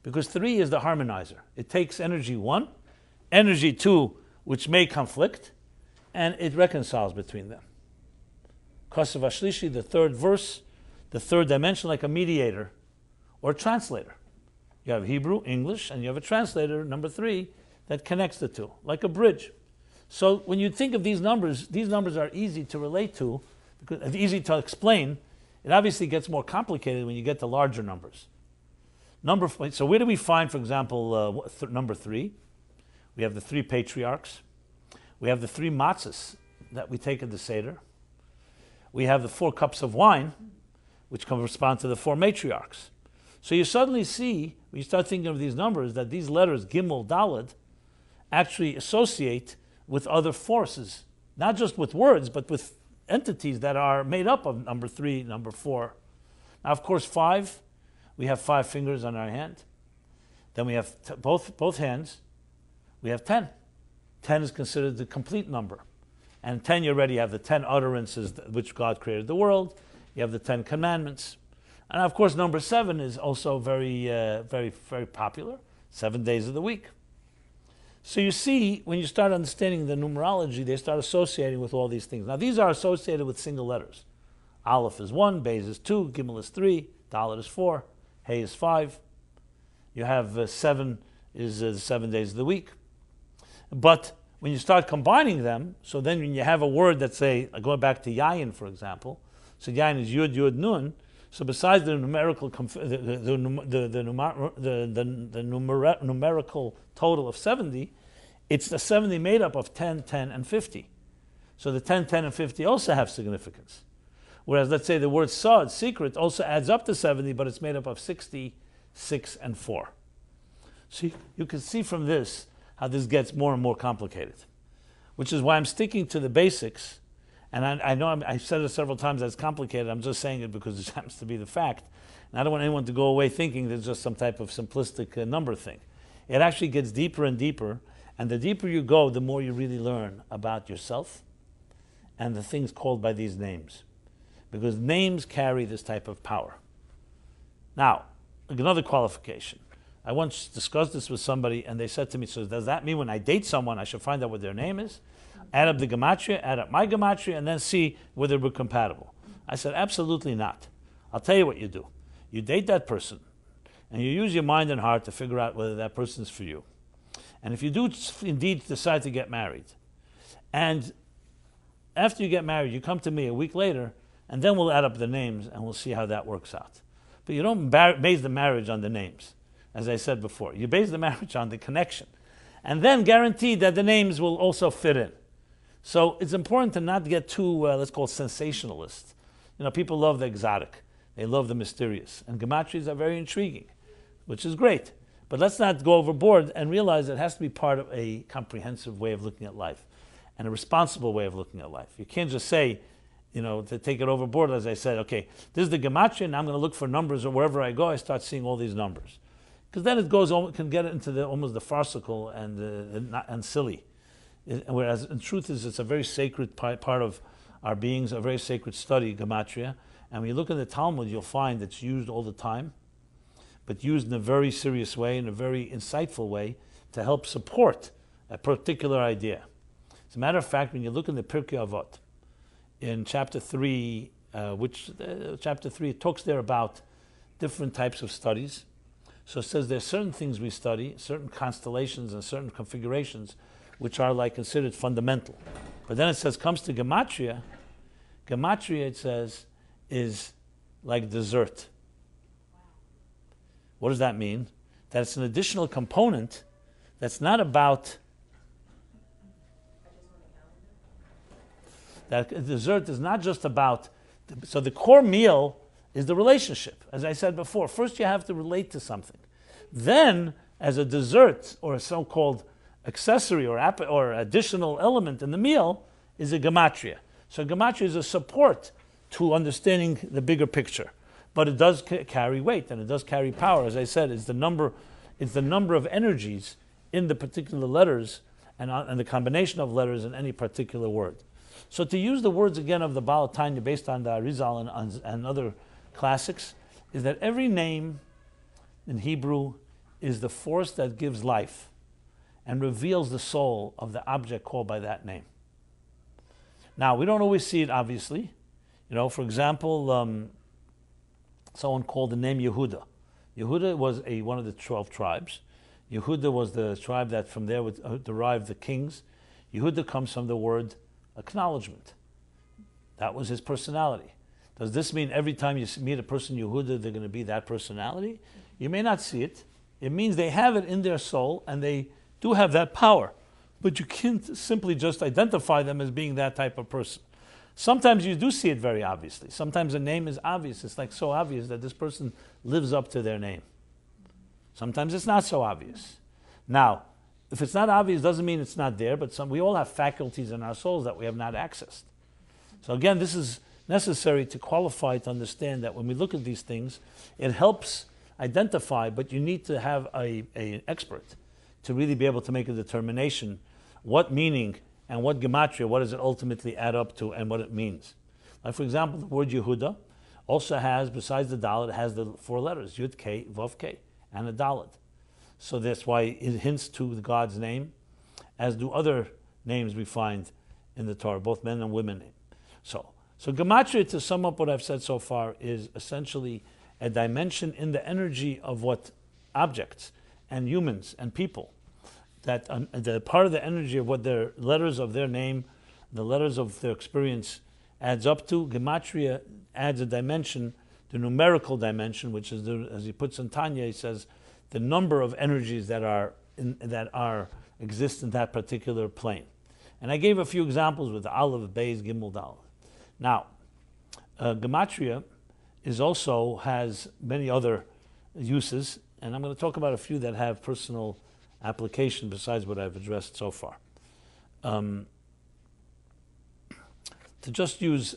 because 3 is the harmonizer. It takes energy 1, energy 2, which may conflict, and it reconciles between them. Kasav Ashlishi, the third verse, the third dimension, like a mediator or a translator. You have Hebrew, English, and you have a translator, number 3, that connects the two, like a bridge. So when you think of these numbers are easy to relate to, because easy to explain. It obviously gets more complicated when you get to larger numbers. So where do we find, for example, number 3? We have the 3 patriarchs. We have the 3 matzahs that we take in the Seder. We have the 4 cups of wine, which correspond to the 4 matriarchs. So you suddenly see, when you start thinking of these numbers, that these letters, Gimel, Daled, actually associate with other forces, not just with words, but with entities that are made up of number 3, number 4. Now, of course, 5, we have 5 fingers on our hand. Then we have both hands. We have 10. 10 is considered the complete number. And 10, you already have the 10 utterances which God created the world. You have the 10 commandments. And of course, number 7 is also very, very, very popular. 7 days of the week. So you see, when you start understanding the numerology, they start associating with all these things. Now, these are associated with single letters. Aleph is 1, Beis is 2, Gimel is 3, Dalet is 4, Hey is 5. You have 7 is the 7 days of the week. But when you start combining them, so then when you have a word that say, going back to Yayin, for example, so Yayin is Yud, Yud, Nun. So besides the numerical, numerical total of 70, it's the 70 made up of 10, 10, and 50. So the 10, 10, and 50 also have significance. Whereas, let's say the word Sod, secret, also adds up to 70, but it's made up of 60, 6, and 4. So you can see from this how this gets more and more complicated, which is why I'm sticking to the basics. And I know I've said it several times that it's complicated. I'm just saying it because it happens to be the fact. And I don't want anyone to go away thinking there's just some type of simplistic number thing. It actually gets deeper and deeper. And the deeper you go, the more you really learn about yourself and the things called by these names. Because names carry this type of power. Now, another qualification. I once discussed this with somebody, and they said to me, so does that mean when I date someone, I should find out what their name is? Add up the Gematria, add up my Gematria, and then see whether we're compatible. I said, absolutely not. I'll tell you what you do. You date that person, and you use your mind and heart to figure out whether that person is for you. And if you do indeed decide to get married, and after you get married, you come to me a week later, and then we'll add up the names, and we'll see how that works out. But you don't base the marriage on the names, as I said before. You base the marriage on the connection. And then guarantee that the names will also fit in. So it's important to not get too, let's call it sensationalist. You know, people love the exotic. They love the mysterious. And Gematrias are very intriguing, which is great. But let's not go overboard and realize it has to be part of a comprehensive way of looking at life and a responsible way of looking at life. You can't just say, you know, to take it overboard, as I said, okay, this is the Gematria, and I'm going to look for numbers, or wherever I go, I start seeing all these numbers. Because then it can get into almost the farcical and silly. Whereas in truth it's a very sacred part of our beings, a very sacred study, Gematria. And when you look in the Talmud, you'll find it's used all the time, but used in a very serious way, in a very insightful way, to help support a particular idea. As a matter of fact, when you look in the Pirkei Avot, in chapter 3, chapter 3, it talks there about different types of studies. So it says there's certain things we study, certain constellations and certain configurations, which are like considered fundamental. But then it says, comes to Gematria. Gematria, it says, is like dessert. What does that mean? That it's an additional component that's not about... That dessert is not just about... So the core meal is the relationship. As I said before, first you have to relate to something. Then, as a dessert, or a so-called accessory or additional element in the meal, is a Gematria. So Gematria is a support to understanding the bigger picture. But it does carry weight, and it does carry power. As I said, it's the number of energies in the particular letters and the combination of letters in any particular word. So to use the words again of the Baal Tanya based on the Arizal and other classics, is that every name in Hebrew is the force that gives life and reveals the soul of the object called by that name. Now, we don't always see it, obviously. You know, for example, someone called the name Yehuda. Yehuda was one of the 12 tribes. Yehuda was the tribe that from there would derive the kings. Yehuda comes from the word acknowledgement. That was his personality. Does this mean every time you meet a person Yehuda, they're going to be that personality? You may not see it. It means they have it in their soul and they do have that power. But you can't simply just identify them as being that type of person. Sometimes you do see it very obviously. Sometimes a name is obvious. It's like so obvious that this person lives up to their name. Sometimes it's not so obvious. Now, if it's not obvious, doesn't mean it's not there, but we all have faculties in our souls that we have not accessed. So again, this is necessary to qualify to understand that when we look at these things, it helps identify, but you need to have an expert to really be able to make a determination what meaning and what gematria, what does it ultimately add up to and what it means. Like for example, the word Yehuda also has, besides the Dalet, it has the 4 letters, Yud K, Vav K, and a Dalet. So that's why it hints to God's name, as do other names we find in the Torah, both men and women. So Gematria, to sum up what I've said so far, is essentially a dimension in the energy of what objects and humans and people, that the part of the energy of what their letters of their name, the letters of their experience adds up to. Gematria adds a dimension, the numerical dimension, which is, as he puts in Tanya, he says, the number of energies that exist in that particular plane. And I gave a few examples with the Aleph, Beis, Gimel, Dal. Now, Gematria has many other uses, and I'm going to talk about a few that have personal application besides what I've addressed so far. I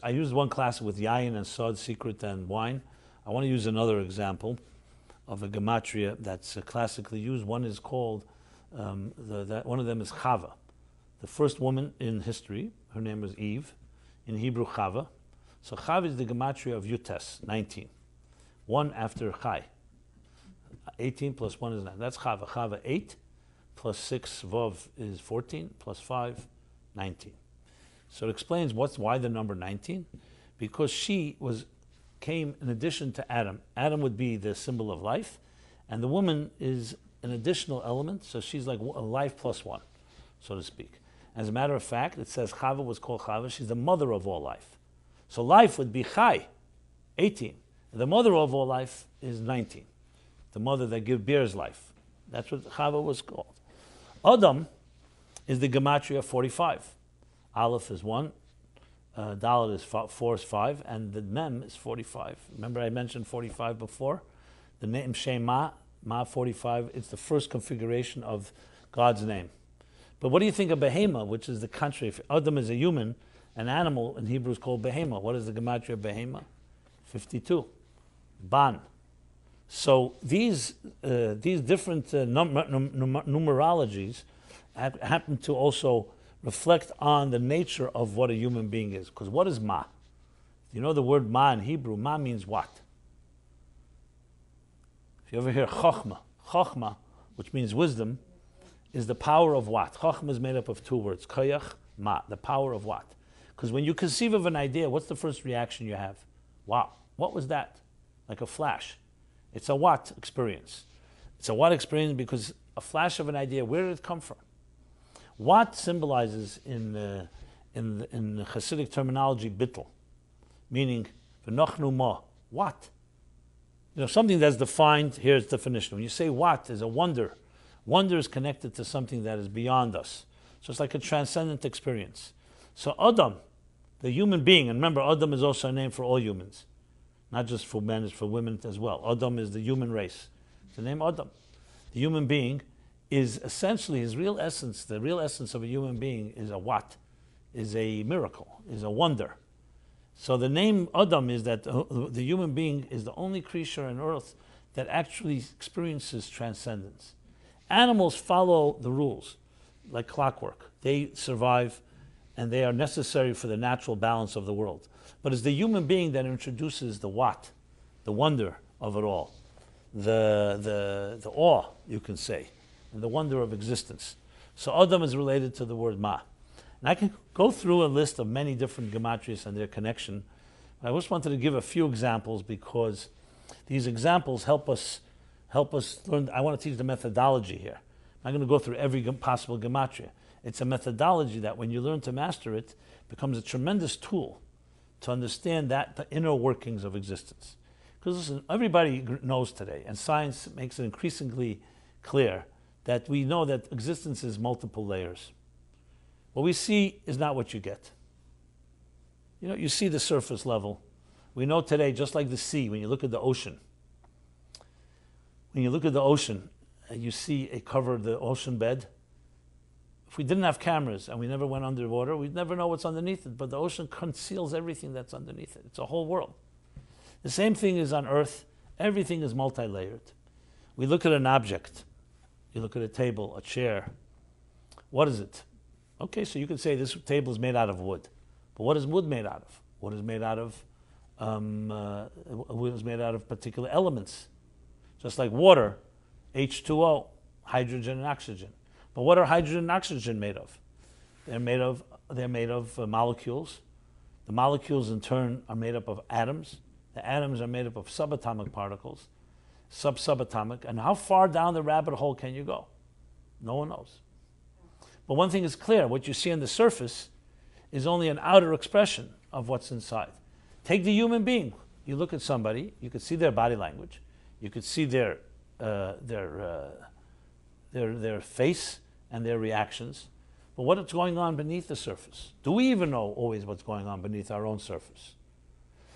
used one class with Yayin and Sod, secret and wine. I want to use another example of a gematria that's classically used. One is called, one of them is Chava. The first woman in history, her name was Eve, in Hebrew Chava. So Chava is the gematria of Yutes, 19. 1 after Chai. 18 plus 1 is 9. That's Chava. Chava 8 plus 6 Vav is 14 plus 5, 19. So it explains why the number 19. Because she came in addition to Adam. Adam would be the symbol of life, and the woman is an additional element, so she's like a life plus 1, so to speak. As a matter of fact, it says Chava was called Chava, she's the mother of all life. So life would be Chai, 18. The mother of all life is 19, the mother that bears life. That's what Chava was called. Adam is the gematria 45. Aleph is 1. Dalet is 4 is 5, and the Mem is 45. Remember I mentioned 45 before? The name Shema, Ma 45, it's the first configuration of God's name. But what do you think of Behema, which is the contrary? If Adam is a human, an animal in Hebrew is called Behema. What is the gematria of Behema? 52. Ban. So these different numerologies happen to also reflect on the nature of what a human being is. Because what is Ma? You know the word Ma in Hebrew, Ma means what? If you ever hear Chochma, Chochma, which means wisdom, is the power of what? Chochma is made up of 2 words, Koyach, Ma, the power of what? Because when you conceive of an idea, what's the first reaction you have? Wow, what was that? Like a flash. It's a what experience. It's a what experience because a flash of an idea, where did it come from? What symbolizes in Hasidic terminology bittul, meaning v'nochnu ma, what? Something that's defined. Here's the definition. When you say what, is a wonder. Wonder is connected to something that is beyond us. So it's like a transcendent experience. So Adam, the human being, and remember, Adam is also a name for all humans, not just for men, it's for women as well. Adam is the human race. It's the name Adam. The human being is essentially his real essence. The real essence of a human being is a what? Is a miracle, is a wonder. So the name Adam is that the human being is the only creature on earth that actually experiences transcendence. Animals follow the rules like clockwork. They survive and they are necessary for the natural balance of the world. But it's the human being that introduces the what, the wonder of it all, the awe, you can say, and the wonder of existence. So Adam is related to the word Ma. And I can go through a list of many different gematrias and their connection. I just wanted to give a few examples because these examples help us learn. I want to teach the methodology here. I'm not going to go through every possible gematria. It's a methodology that when you learn to master it, becomes a tremendous tool to understand that the inner workings of existence. Because listen, everybody knows today, and science makes it increasingly clear that we know that existence is multiple layers. What we see is not what you get. You know, you see the surface level. We know today, just like the sea, when you look at the ocean, and you see a cover of the ocean bed. If we didn't have cameras and we never went underwater, we'd never know what's underneath it. But the ocean conceals everything that's underneath it. It's a whole world. The same thing is on Earth. Everything is multi-layered. We look at an object. You look at a table, a chair. What is it? Okay, so you could say this table is made out of wood. But what is wood made out of? Wood is made out of particular elements. Just like water, H2O, hydrogen and oxygen. But what are hydrogen and oxygen made of? They're made of molecules. The molecules in turn are made up of atoms. The atoms are made up of subatomic particles, subatomic. And how far down the rabbit hole can you go? No one knows. But one thing is clear, what you see on the surface is only an outer expression of what's inside. Take the human being. You look at somebody, you could see their body language, you could see their face and their reactions. But what is going on beneath the surface? Do we even know always what's going on beneath our own surface?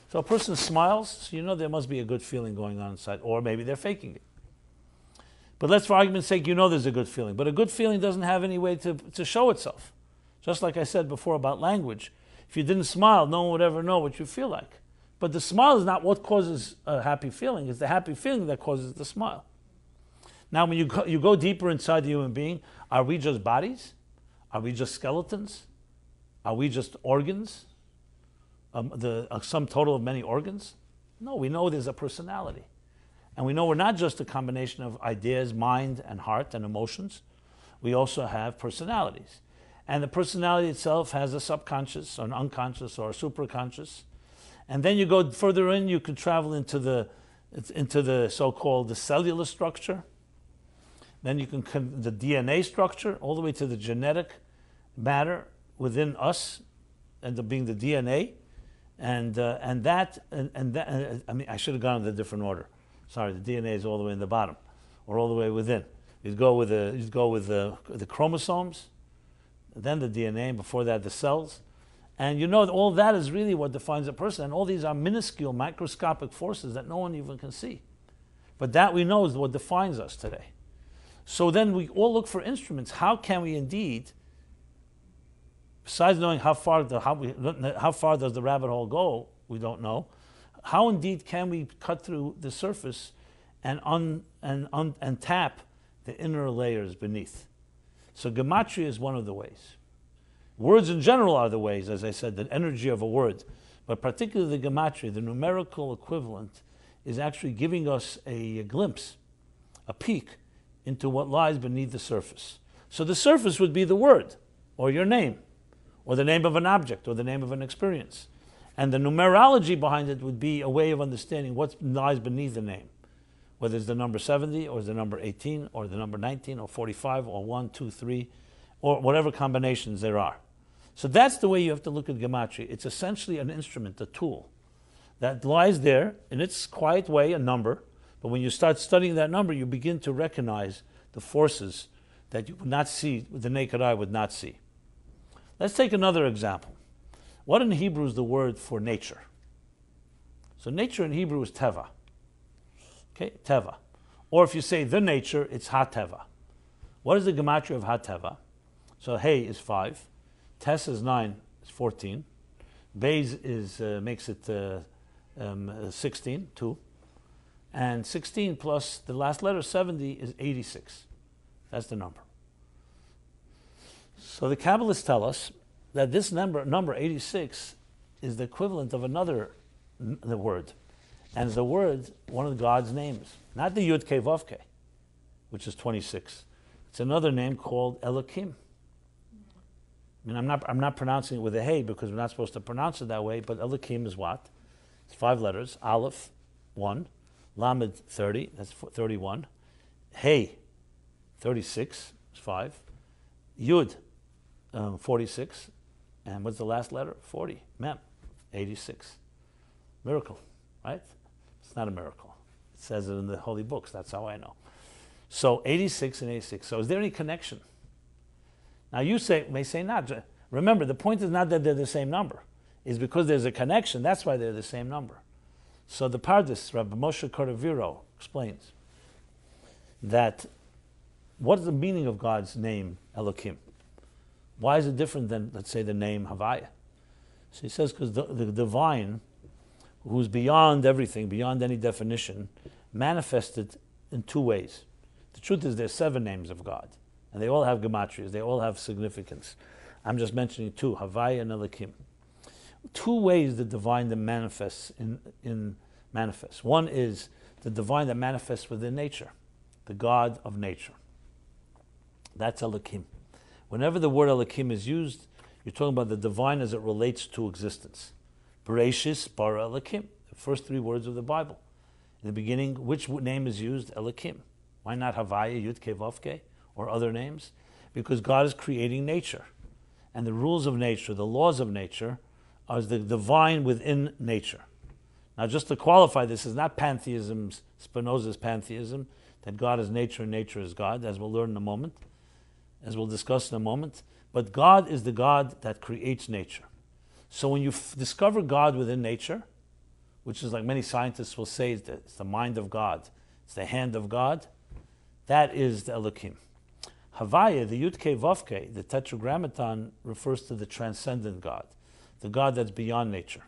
So a person smiles, so you know there must be a good feeling going on inside, or maybe they're faking it. But let's, for argument's sake, you know there's a good feeling. But a good feeling doesn't have any way to show itself. Just like I said before about language. If you didn't smile, no one would ever know what you feel like. But the smile is not what causes a happy feeling. It's the happy feeling that causes the smile. Now, when you go deeper inside the human being, are we just bodies? Are we just skeletons? Are we just organs? The sum total of many organs? No, we know there's a personality. And we know we're not just a combination of ideas, mind, and heart, and emotions. We also have personalities. And the personality itself has a subconscious, or an unconscious, or a superconscious. And then you go further in, you could travel into the so-called the cellular structure. Then you can the DNA structure, all the way to the genetic matter within us, and being the DNA, I mean, I should have gone in a different order. Sorry, the DNA is all the way in the bottom, or all the way within. You'd go with the chromosomes, then the DNA, and before that the cells, and you know that all that is really what defines a person. And all these are minuscule, microscopic forces that no one even can see, but that we know is what defines us today. So then we all look for instruments. How can we indeed, besides knowing how far does the rabbit hole go, we don't know. How indeed can we cut through the surface and tap the inner layers beneath? So Gematria is one of the ways. Words in general are the ways, as I said, the energy of a word. But particularly the Gematria, the numerical equivalent, is actually giving us a glimpse, a peek into what lies beneath the surface. So the surface would be the word, or your name, or the name of an object, or the name of an experience. And the numerology behind it would be a way of understanding what lies beneath the name, whether it's the number 70, or the number 18, or the number 19, or 45, or 1, 2, 3, or whatever combinations there are. So that's the way you have to look at Gematria. It's essentially an instrument, a tool, that lies there in its quiet way, a number. But when you start studying that number, you begin to recognize the forces that you would not see, the naked eye would not see. Let's take another example. What in Hebrew is the word for nature? So nature in Hebrew is teva. Okay, teva. Or if you say the nature, it's ha-teva. What is the gematria of ha-teva? So hey is 5, tes is 9, is 14, beis is makes it 16, 2, and 16 plus the last letter 70 is 86. That's the number. So the Kabbalists tell us that this number 86 is the equivalent of the word, and the word, one of God's names, not the Yud Kei Vav Kei, which is 26. It's another name called Elokim. I mean, I'm not pronouncing it with a hey because we're not supposed to pronounce it that way. But Elokim is what? It's 5 letters. Aleph, 1. Lamed, 30. That's 31. Hey, 36 is 5. Yud, 46. And what's the last letter? 40. Mem. 86. Miracle, right? It's not a miracle. It says it in the holy books. That's how I know. So 86 and 86. So is there any connection? Now you may say not. Remember, the point is not that they're the same number. It's because there's a connection. That's why they're the same number. So the Pardes, Rabbi Moshe Koraviro, explains that what is the meaning of God's name, Elohim? Why is it different than, let's say, the name Havaya? So he says because the divine, who's beyond everything, beyond any definition, manifested in two ways. The truth is there's 7 names of God, and they all have gematrias, they all have significance. I'm just mentioning 2, Havaya and Elohim. 2 ways the divine that manifests in manifests. One is the divine that manifests within nature, the God of nature. That's Elohim. Whenever the word Elohim is used, you're talking about the divine as it relates to existence. Bereshis bara Elohim, the first 3 words of the Bible. In the beginning, which name is used? Elohim. Why not Havaya, Yud Ke Vav Ke, or other names? Because God is creating nature. And the rules of nature, the laws of nature, are the divine within nature. Now, just to qualify, this is not pantheism, Spinoza's pantheism, that God is nature and nature is God, as we'll learn in a moment, as we'll discuss in a moment. But God is the God that creates nature. So when you discover God within nature, which is like many scientists will say, it's the mind of God, it's the hand of God, that is the Elohim. Havaya, the Yud Ke Vav Ke, the Tetragrammaton, refers to the transcendent God, the God that's beyond nature.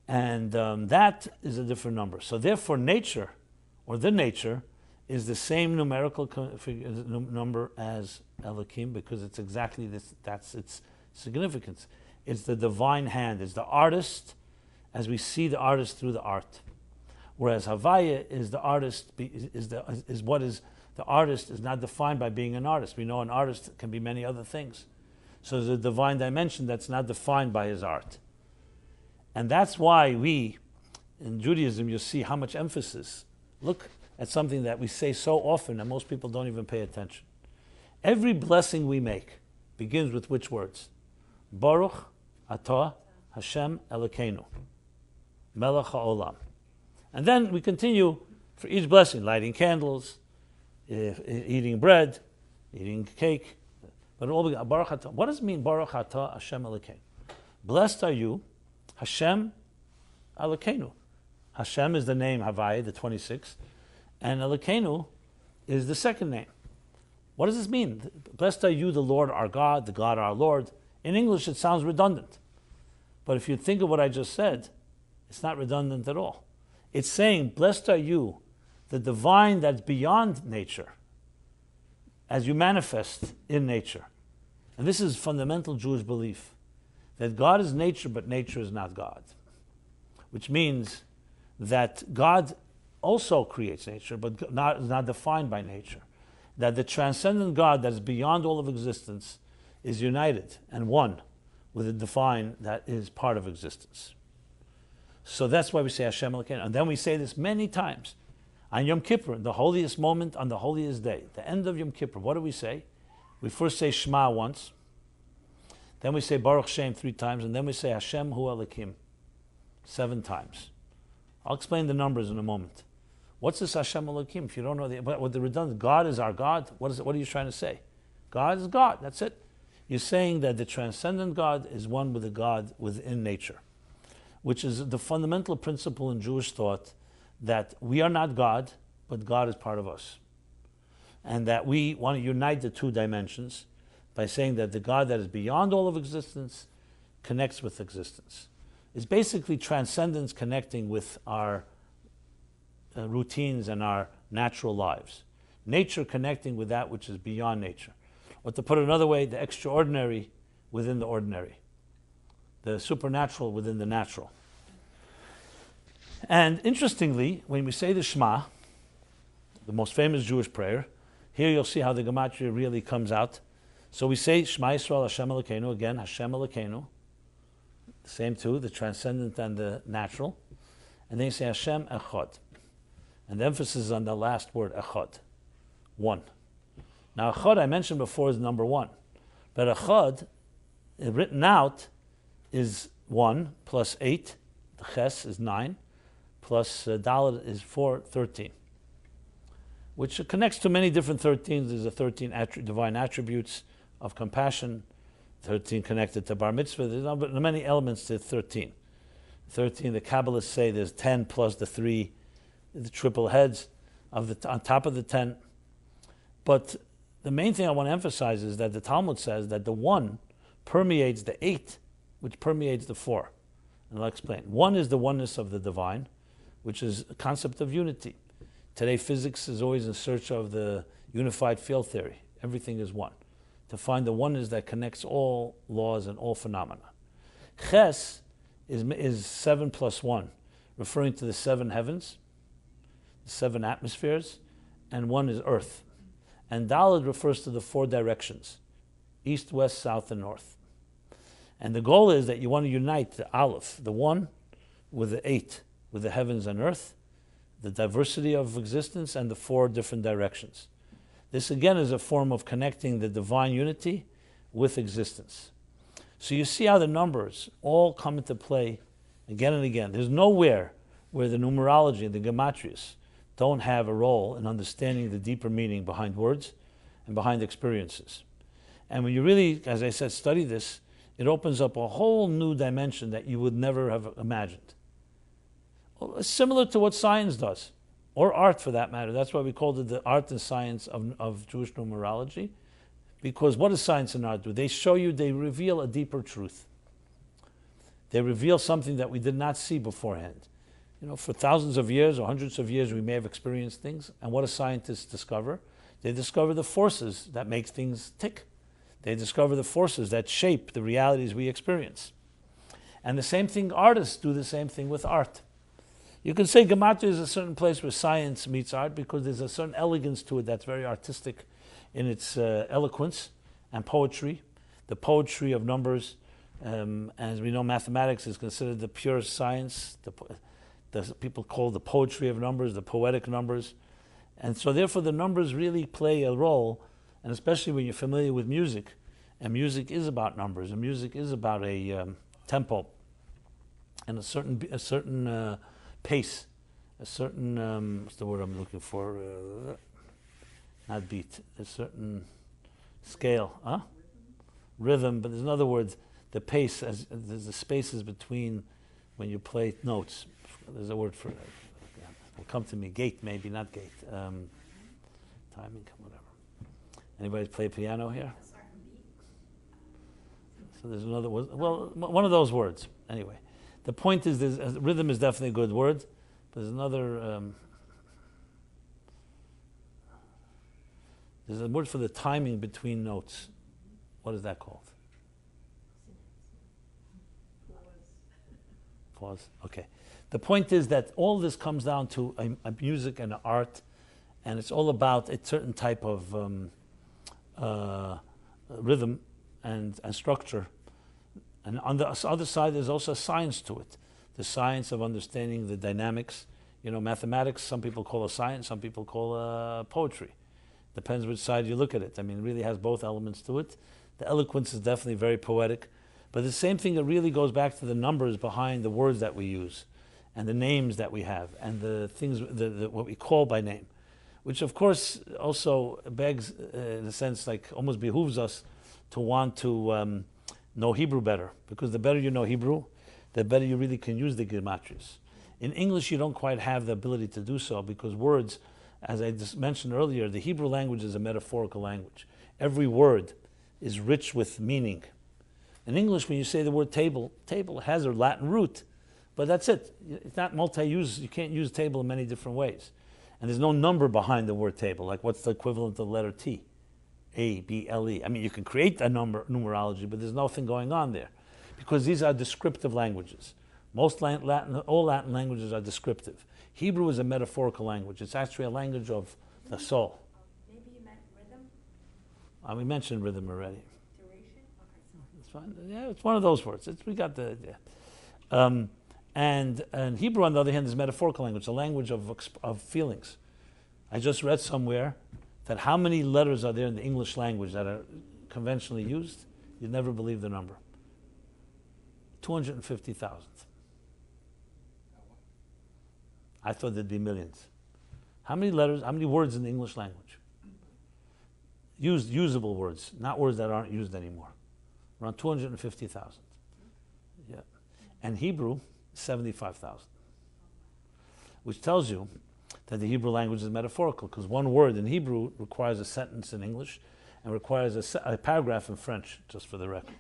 And that is a different number. So therefore nature, or the nature, is the same numerical number as Elohim, because it's exactly this, that's its significance. It's the divine hand, it's the artist as we see the artist through the art. Whereas Havaya is the artist, the artist is not defined by being an artist. We know an artist can be many other things. So there's a divine dimension that's not defined by his art. And that's why we, in Judaism, you see how much emphasis. Look at something that we say so often and most people don't even pay attention. Every blessing we make begins with which words? Baruch atah Hashem Elokeinu, Melech HaOlam. And then we continue for each blessing, lighting candles, eating bread, eating cake. But all Baruch atah. What does it mean, Baruch atah Hashem Elokeinu? Blessed are you, Hashem Elokeinu. Hashem is the name Havaya, the 26, and Elokeinu is the second name. What does this mean? Blessed are you, the Lord our God, the God our Lord. In English, it sounds redundant. But if you think of what I just said, it's not redundant at all. It's saying, blessed are you, the divine that's beyond nature, as you manifest in nature. And this is fundamental Jewish belief, that God is nature, but nature is not God. Which means that God also creates nature, but is not defined by nature. That the transcendent God that is beyond all of existence is united and one with the divine that is part of existence. So that's why we say Hashem Elokeinu. And then we say this many times. On Yom Kippur, the holiest moment on the holiest day, the end of Yom Kippur, what do we say? We first say Shema once, then we say Baruch Shem 3 times, and then we say Hashem Hu Elokim 7 times. I'll explain the numbers in a moment. What's this Hashem Elokim? If you don't know what the redundant, God is our God. What are you trying to say? God is God. That's it. You're saying that the transcendent God is one with the God within nature, which is the fundamental principle in Jewish thought, that we are not God, but God is part of us. And that we want to unite the 2 dimensions by saying that the God that is beyond all of existence connects with existence. It's basically transcendence connecting with our routines and our natural lives. Nature connecting with that which is beyond nature. Or to put it another way, the extraordinary within the ordinary. The supernatural within the natural. And interestingly, when we say the Shema, the most famous Jewish prayer, here you'll see how the Gematria really comes out. So we say Shema Yisrael Hashem Elokeinu, again, Hashem Elokeinu. The same 2, the transcendent and the natural. And then you say Hashem Echad. And the emphasis is on the last word, Echad. 1. Now Echad, I mentioned before, is number 1. But echad, written out, is 1 plus 8. The ches is 9. Plus dalet is 4, 13. Which connects to many different 13s. There's a 13 divine attributes of compassion, 13 connected to bar mitzvah. There's many elements to 13. 13, the Kabbalists say there's 10 plus the 3, the triple heads on top of the 10. But the main thing I want to emphasize is that the Talmud says that the 1 permeates the 8, which permeates the 4. And I'll explain. 1 is the oneness of the divine, which is a concept of unity. Today, physics is always in search of the unified field theory. Everything is one. To find the oneness that connects all laws and all phenomena. Ches is 7 plus 1, referring to the 7 heavens, the 7 atmospheres, and 1 is earth. And Dalet refers to the 4 directions, east, west, south, and north. And the goal is that you want to unite the Aleph, the 1, with the 8, with the heavens and earth, the diversity of existence, and the 4 different directions. This again is a form of connecting the divine unity with existence. So you see how the numbers all come into play again and again. There's nowhere where the numerology and the Gematrias don't have a role in understanding the deeper meaning behind words and behind experiences. And when you really, as I said, study this, it opens up a whole new dimension that you would never have imagined. Similar to what science does, or art for that matter. That's why we called it the art and science of Jewish numerology. Because what does science and art do? They show you, they reveal a deeper truth. They reveal something that we did not see beforehand. You know, for thousands of years or hundreds of years, we may have experienced things. And what do scientists discover? They discover the forces that make things tick. They discover the forces that shape the realities we experience. And the same thing, artists do the same thing with art. You can say Gematria is a certain place where science meets art because there's a certain elegance to it that's very artistic in its eloquence and poetry. The poetry of numbers, as we know, mathematics is considered the pure science. The people call the poetry of numbers, the poetic numbers. And so therefore the numbers really play a role, and especially when you're familiar with music, and music is about numbers, and music is about a tempo and a certain pace, a certain, what's the word I'm looking for? Not beat, a certain scale, rhythm, but there's another word, the pace, there's the spaces between when you play notes. There's a word for it. It'll come to me, gate maybe, not gate. Timing, whatever. Anybody play piano here? So there's another word, well, one of those words, anyway. The point is, rhythm is definitely a good word, but there's another, there's a word for the timing between notes. What is that called? Pause. Okay. The point is that all this comes down to a music and an art, and it's all about a certain type of rhythm and structure. And on the other side, there's also a science to it. The science of understanding the dynamics. You know, mathematics, some people call a science, some people call poetry. Depends which side you look at it. I mean, it really has both elements to it. The eloquence is definitely very poetic. But the same thing, it really goes back to the numbers behind the words that we use and the names that we have and the things, what we call by name. Which, of course, also begs, in a sense, like almost behooves us to want to know Hebrew better, because the better you know Hebrew, the better you really can use the Gematrias. In English, you don't quite have the ability to do so, because words, as I just mentioned earlier, the Hebrew language is a metaphorical language. Every word is rich with meaning. In English, when you say the word table, table has a Latin root, but that's it. It's not multi-use. You can't use table in many different ways. And there's no number behind the word table, like what's the equivalent of the letter T? A, B, L, E. I mean, you can create a numerology, but there's nothing going on there, because these are descriptive languages. All Latin languages are descriptive. Hebrew is a metaphorical language. It's actually a language of the soul. Maybe you meant rhythm? We mentioned rhythm already. Duration? Okay. It's fine. Yeah, it's one of those words. We got the idea. And Hebrew, on the other hand, is metaphorical language, a language of feelings. I just read somewhere that how many letters are there in the English language that are conventionally used, you'd never believe the number. 250,000. I thought there'd be millions. How many letters, how many words in the English language? Usable words, not words that aren't used anymore. Around 250,000. Yeah. And Hebrew, 75,000. Which tells you that the Hebrew language is metaphorical, because one word in Hebrew requires a sentence in English and requires a paragraph in French, just for the record.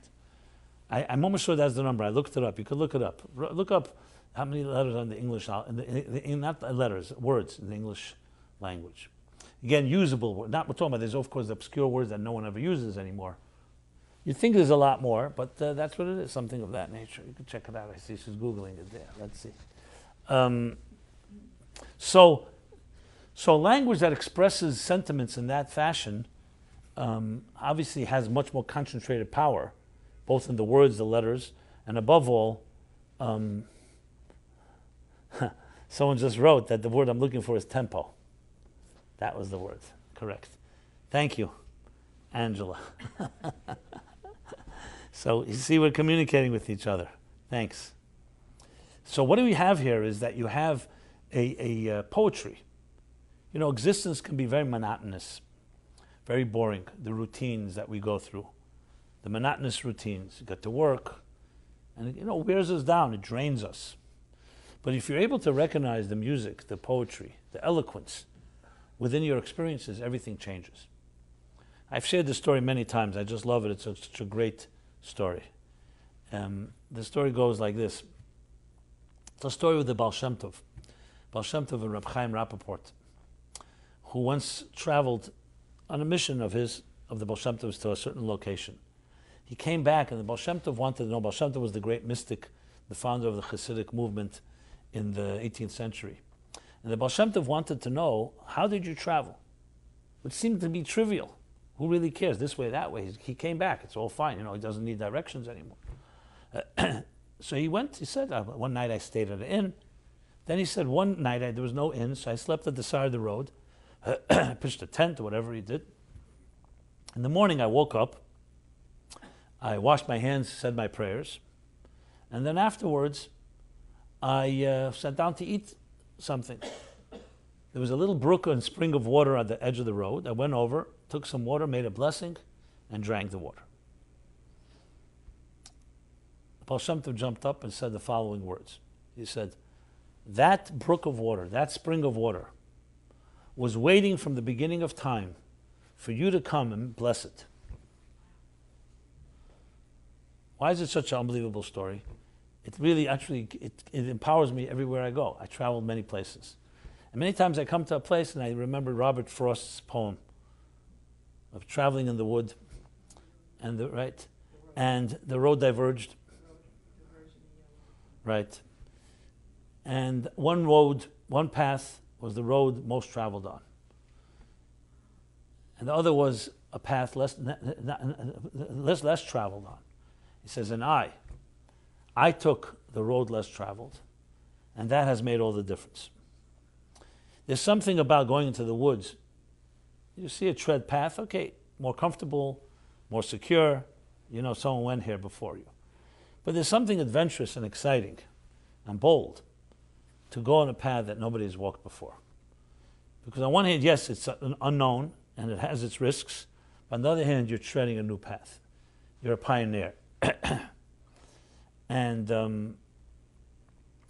I'm almost sure that's the number. I looked it up. You could look it up. Look up how many letters are in the English, not letters, words in the English language. Again, usable words. Not we're talking about. There's of course obscure words that no one ever uses anymore. You'd think there's a lot more, but that's what it is. Something of that nature. You can check it out. I see she's googling it there. Let's see. So language that expresses sentiments in that fashion obviously has much more concentrated power, both in the words, the letters, and above all, someone just wrote that the word I'm looking for is tempo. That was the word. Correct. Thank you, Angela. So you see, we're communicating with each other. Thanks. So what do we have here is that you have a poetry. You know, existence can be very monotonous, very boring, the routines that we go through, the monotonous routines. You get to work, and it wears us down, it drains us. But if you're able to recognize the music, the poetry, the eloquence within your experiences, everything changes. I've shared this story many times. I just love it. It's such a great story. The story goes like this. It's a story with the Baal Shem Tov. Baal Shem Tov and Reb Chaim Rappaport, who once traveled on a mission of the Baal Shem Tov's to a certain location. He came back, and the Baal Shem Tov wanted to know. Baal Shem Tov was the great mystic, the founder of the Hasidic movement in the 18th century. And the Baal Shem Tov wanted to know, how did you travel? Which seemed to be trivial. Who really cares? This way, that way. He came back. It's all fine. He doesn't need directions anymore. So he went. He said, one night I stayed at an inn. Then he said, one night there was no inn, so I slept at the side of the road. I pitched a tent or whatever he did. In the morning I woke up. I washed my hands, said my prayers. And then afterwards, I sat down to eat something. There was a little brook and spring of water at the edge of the road. I went over, took some water, made a blessing, and drank the water. Baal Shem Tov jumped up and said the following words. He said, that brook of water, that spring of water, was waiting from the beginning of time for you to come and bless it. Why is it such an unbelievable story? It really actually, it empowers me everywhere I go. I traveled many places. And many times I come to a place and I remember Robert Frost's poem of traveling in the wood and the road diverged. Right. And one path was the road most traveled on. And the other was a path less traveled on. He says, and I took the road less traveled, and that has made all the difference. There's something about going into the woods. You see a tread path, okay, more comfortable, more secure. Someone went here before you. But there's something adventurous and exciting and bold to go on a path that nobody has walked before. Because on one hand, yes, it's an unknown and it has its risks. But on the other hand, you're treading a new path. You're a pioneer. And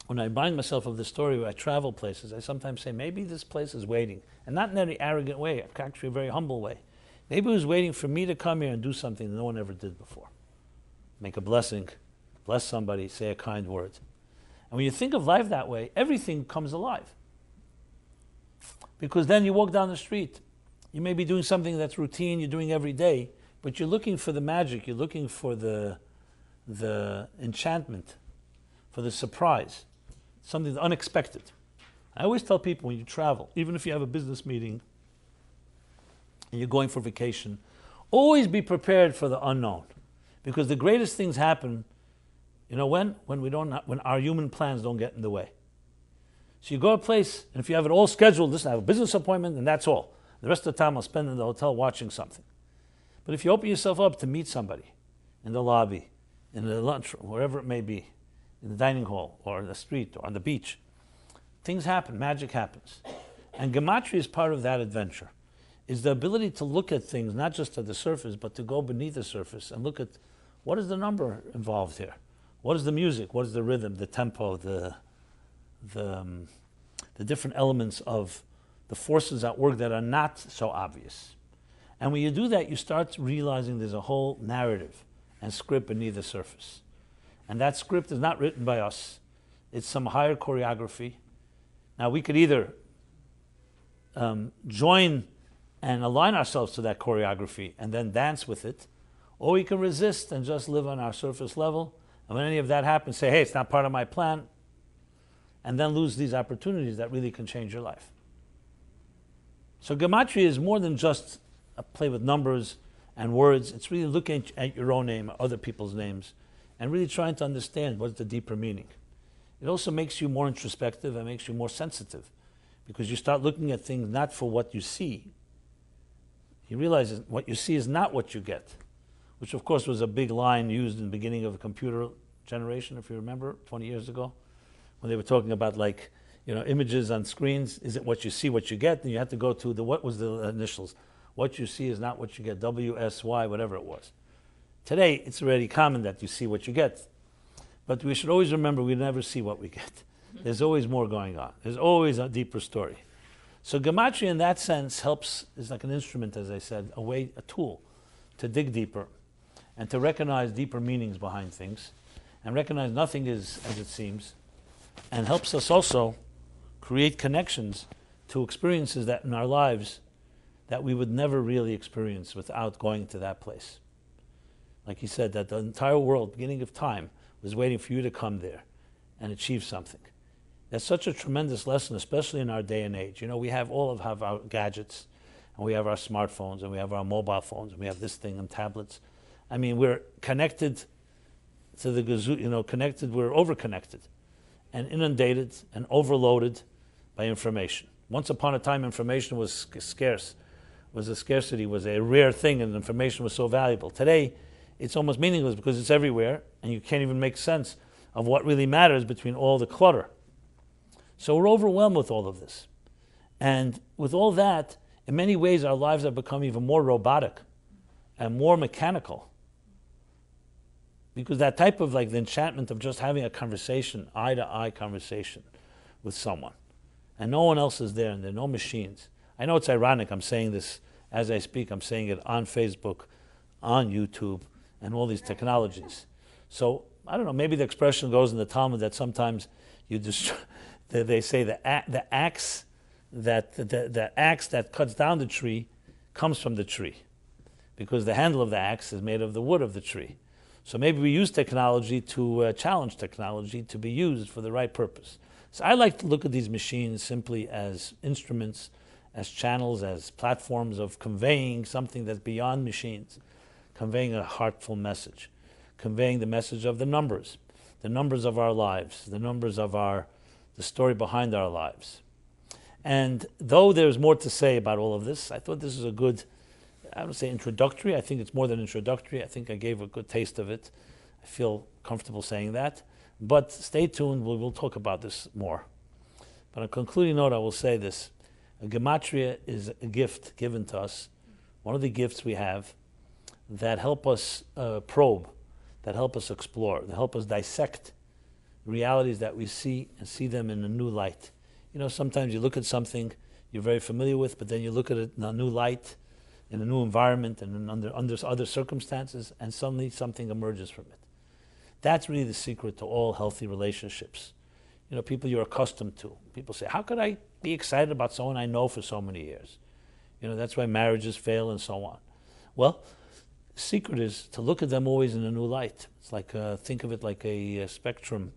when I remind myself of the story where I travel places, I sometimes say, maybe this place is waiting. And not in any arrogant way, actually a very humble way. Maybe it was waiting for me to come here and do something that no one ever did before. Make a blessing, bless somebody, say a kind word. And when you think of life that way, everything comes alive. Because then you walk down the street. You may be doing something that's routine, you're doing every day, but you're looking for the magic, you're looking for the enchantment, for the surprise, something unexpected. I always tell people when you travel, even if you have a business meeting and you're going for vacation, always be prepared for the unknown. Because the greatest things happen, when our human plans don't get in the way. So you go to a place, and if you have it all scheduled, listen, I have a business appointment, and that's all. The rest of the time I'll spend in the hotel watching something. But if you open yourself up to meet somebody in the lobby, in the lunchroom, wherever it may be, in the dining hall or in the street or on the beach, things happen, magic happens. And Gematria is part of that adventure, is the ability to look at things, not just at the surface, but to go beneath the surface and look at what is the number involved here? What is the music? What is the rhythm, the tempo, the different elements of the forces at work that are not so obvious? And when you do that, you start realizing there's a whole narrative and script beneath the surface. And that script is not written by us. It's some higher choreography. Now, we could either join and align ourselves to that choreography and then dance with it, or we can resist and just live on our surface level. And when any of that happens, say, hey, it's not part of my plan, and then lose these opportunities that really can change your life. So Gematria is more than just a play with numbers and words. It's really looking at your own name, other people's names, and really trying to understand what's the deeper meaning. It also makes you more introspective and makes you more sensitive, because you start looking at things not for what you see. You realize that what you see is not what you get, which of course was a big line used in the beginning of the computer generation, if you remember, 20 years ago, when they were talking about images on screens. Is it what you see, what you get? And you had to go to what was the initials. What you see is not what you get, WSY, whatever it was. Today, it's already common that you see what you get. But we should always remember we never see what we get. There's always more going on. There's always a deeper story. So Gematria in that sense is like an instrument, as I said, a tool to dig deeper and to recognize deeper meanings behind things and recognize nothing is as it seems, and helps us also create connections to experiences that in our lives that we would never really experience without going to that place. Like he said, that the entire world, beginning of time, was waiting for you to come there and achieve something. That's such a tremendous lesson, especially in our day and age. We have our gadgets, and we have our smartphones, and we have our mobile phones, and we have this thing and tablets. I mean, we're connected to the gazoo, we're over-connected and inundated and overloaded by information. Once upon a time, information was scarce, was a scarcity, was a rare thing, and information was so valuable. Today, it's almost meaningless because it's everywhere, and you can't even make sense of what really matters between all the clutter. So we're overwhelmed with all of this. And with all that, in many ways, our lives have become even more robotic and more mechanical. Because that type of the enchantment of just having a conversation, eye-to-eye conversation with someone, and no one else is there, and there are no machines. I know it's ironic, I'm saying this as I speak, I'm saying it on Facebook, on YouTube, and all these technologies. So, I don't know, maybe the expression goes in the Talmud that sometimes you they say the axe that cuts down the tree comes from the tree, because the handle of the axe is made of the wood of the tree. So maybe we use technology to challenge technology to be used for the right purpose. So I like to look at these machines simply as instruments, as channels, as platforms of conveying something that's beyond machines, conveying a heartful message, conveying the message of the numbers of our lives, the numbers of the story behind our lives. And though there's more to say about all of this, I thought this is a good, I would say introductory. I think it's more than introductory. I think I gave a good taste of it. I feel comfortable saying that. But stay tuned. We'll talk about this more. But on a concluding note, I will say this. A Gematria is a gift given to us, one of the gifts we have that help us probe, that help us explore, that help us dissect realities that we see and see them in a new light. Sometimes you look at something you're very familiar with, but then you look at it in a new light, in a new environment, and under other circumstances, and suddenly something emerges from it. That's really the secret to all healthy relationships. People you're accustomed to. People say, how could I be excited about someone I know for so many years? That's why marriages fail and so on. Well, the secret is to look at them always in a new light. It's like, think of it like a spectrum.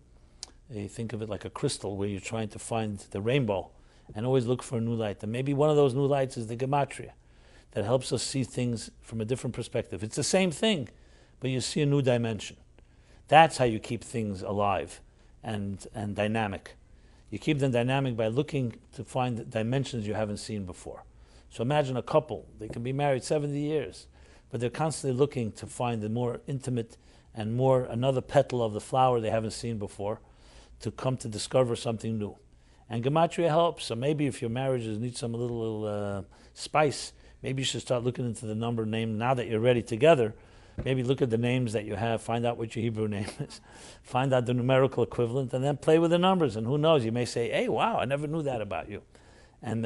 Think of it like a crystal where you're trying to find the rainbow and always look for a new light. And maybe one of those new lights is the Gematria that helps us see things from a different perspective. It's the same thing, but you see a new dimension. That's how you keep things alive and dynamic. You keep them dynamic by looking to find dimensions you haven't seen before. So imagine a couple. They can be married 70 years, but they're constantly looking to find the more intimate and more another petal of the flower they haven't seen before, to come to discover something new. And Gematria helps. So maybe if your marriages need some little spice, maybe you should start looking into the number name now that you're ready together. Maybe look at the names that you have, find out what your Hebrew name is, find out the numerical equivalent, and then play with the numbers. And who knows, you may say, hey, wow, I never knew that about you. And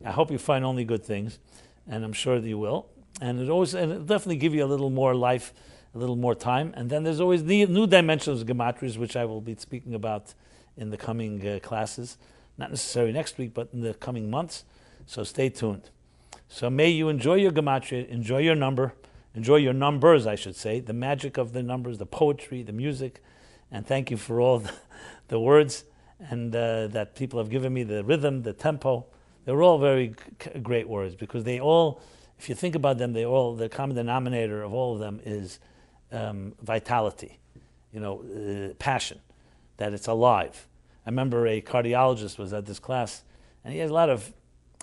I hope you find only good things, and I'm sure that you will. And it'll definitely give you a little more life, a little more time. And then there's always new dimensions of Gematrias, which I will be speaking about in the coming classes. Not necessarily next week, but in the coming months. So stay tuned. So may you enjoy your Gematria, enjoy your number, enjoy your numbers, I should say, the magic of the numbers, the poetry, the music. And thank you for all the words and that people have given me, the rhythm, the tempo. They're all very great words, because they all, if you think about them, the common denominator of all of them is vitality, passion, that it's alive. I remember a cardiologist was at this class, and he has a lot of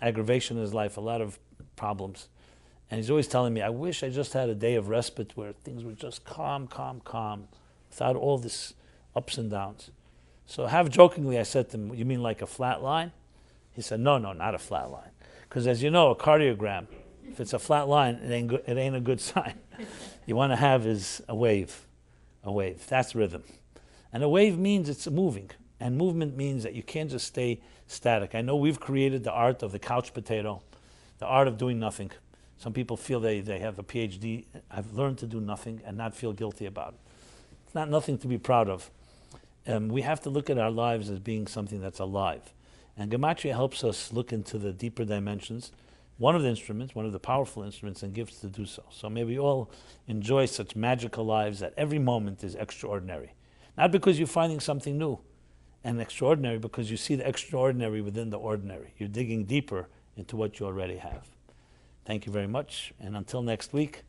aggravation in his life, a lot of problems. And he's always telling me, I wish I just had a day of respite where things were just calm, without all this ups and downs. So half jokingly I said to him, you mean like a flat line? He said, no, not a flat line. Because as you know, a cardiogram, if it's a flat line, it ain't a good sign. You want to have is a wave. That's rhythm. And a wave means it's moving. And movement means that you can't just stay static. I know we've created the art of the couch potato, the art of doing nothing. Some people feel they have a PhD. I've learned to do nothing and not feel guilty about it. It's not nothing to be proud of. We have to look at our lives as being something that's alive. And Gematria helps us look into the deeper dimensions. One of the instruments, one of the powerful instruments and gifts to do so. So may we all enjoy such magical lives that every moment is extraordinary. Not because you're finding something new and extraordinary, because you see the extraordinary within the ordinary. You're digging deeper into what you already have. Thank you very much. And until next week,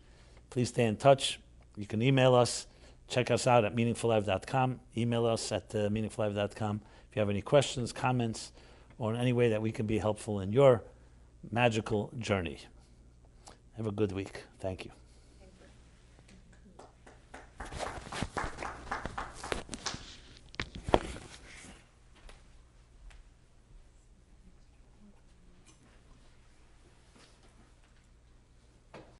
please stay in touch. You can email us. Check us out at meaningfullife.com. Email us at meaningfullife.com if you have any questions, comments, or in any way that we can be helpful in your magical journey. Have a good week. Thank you.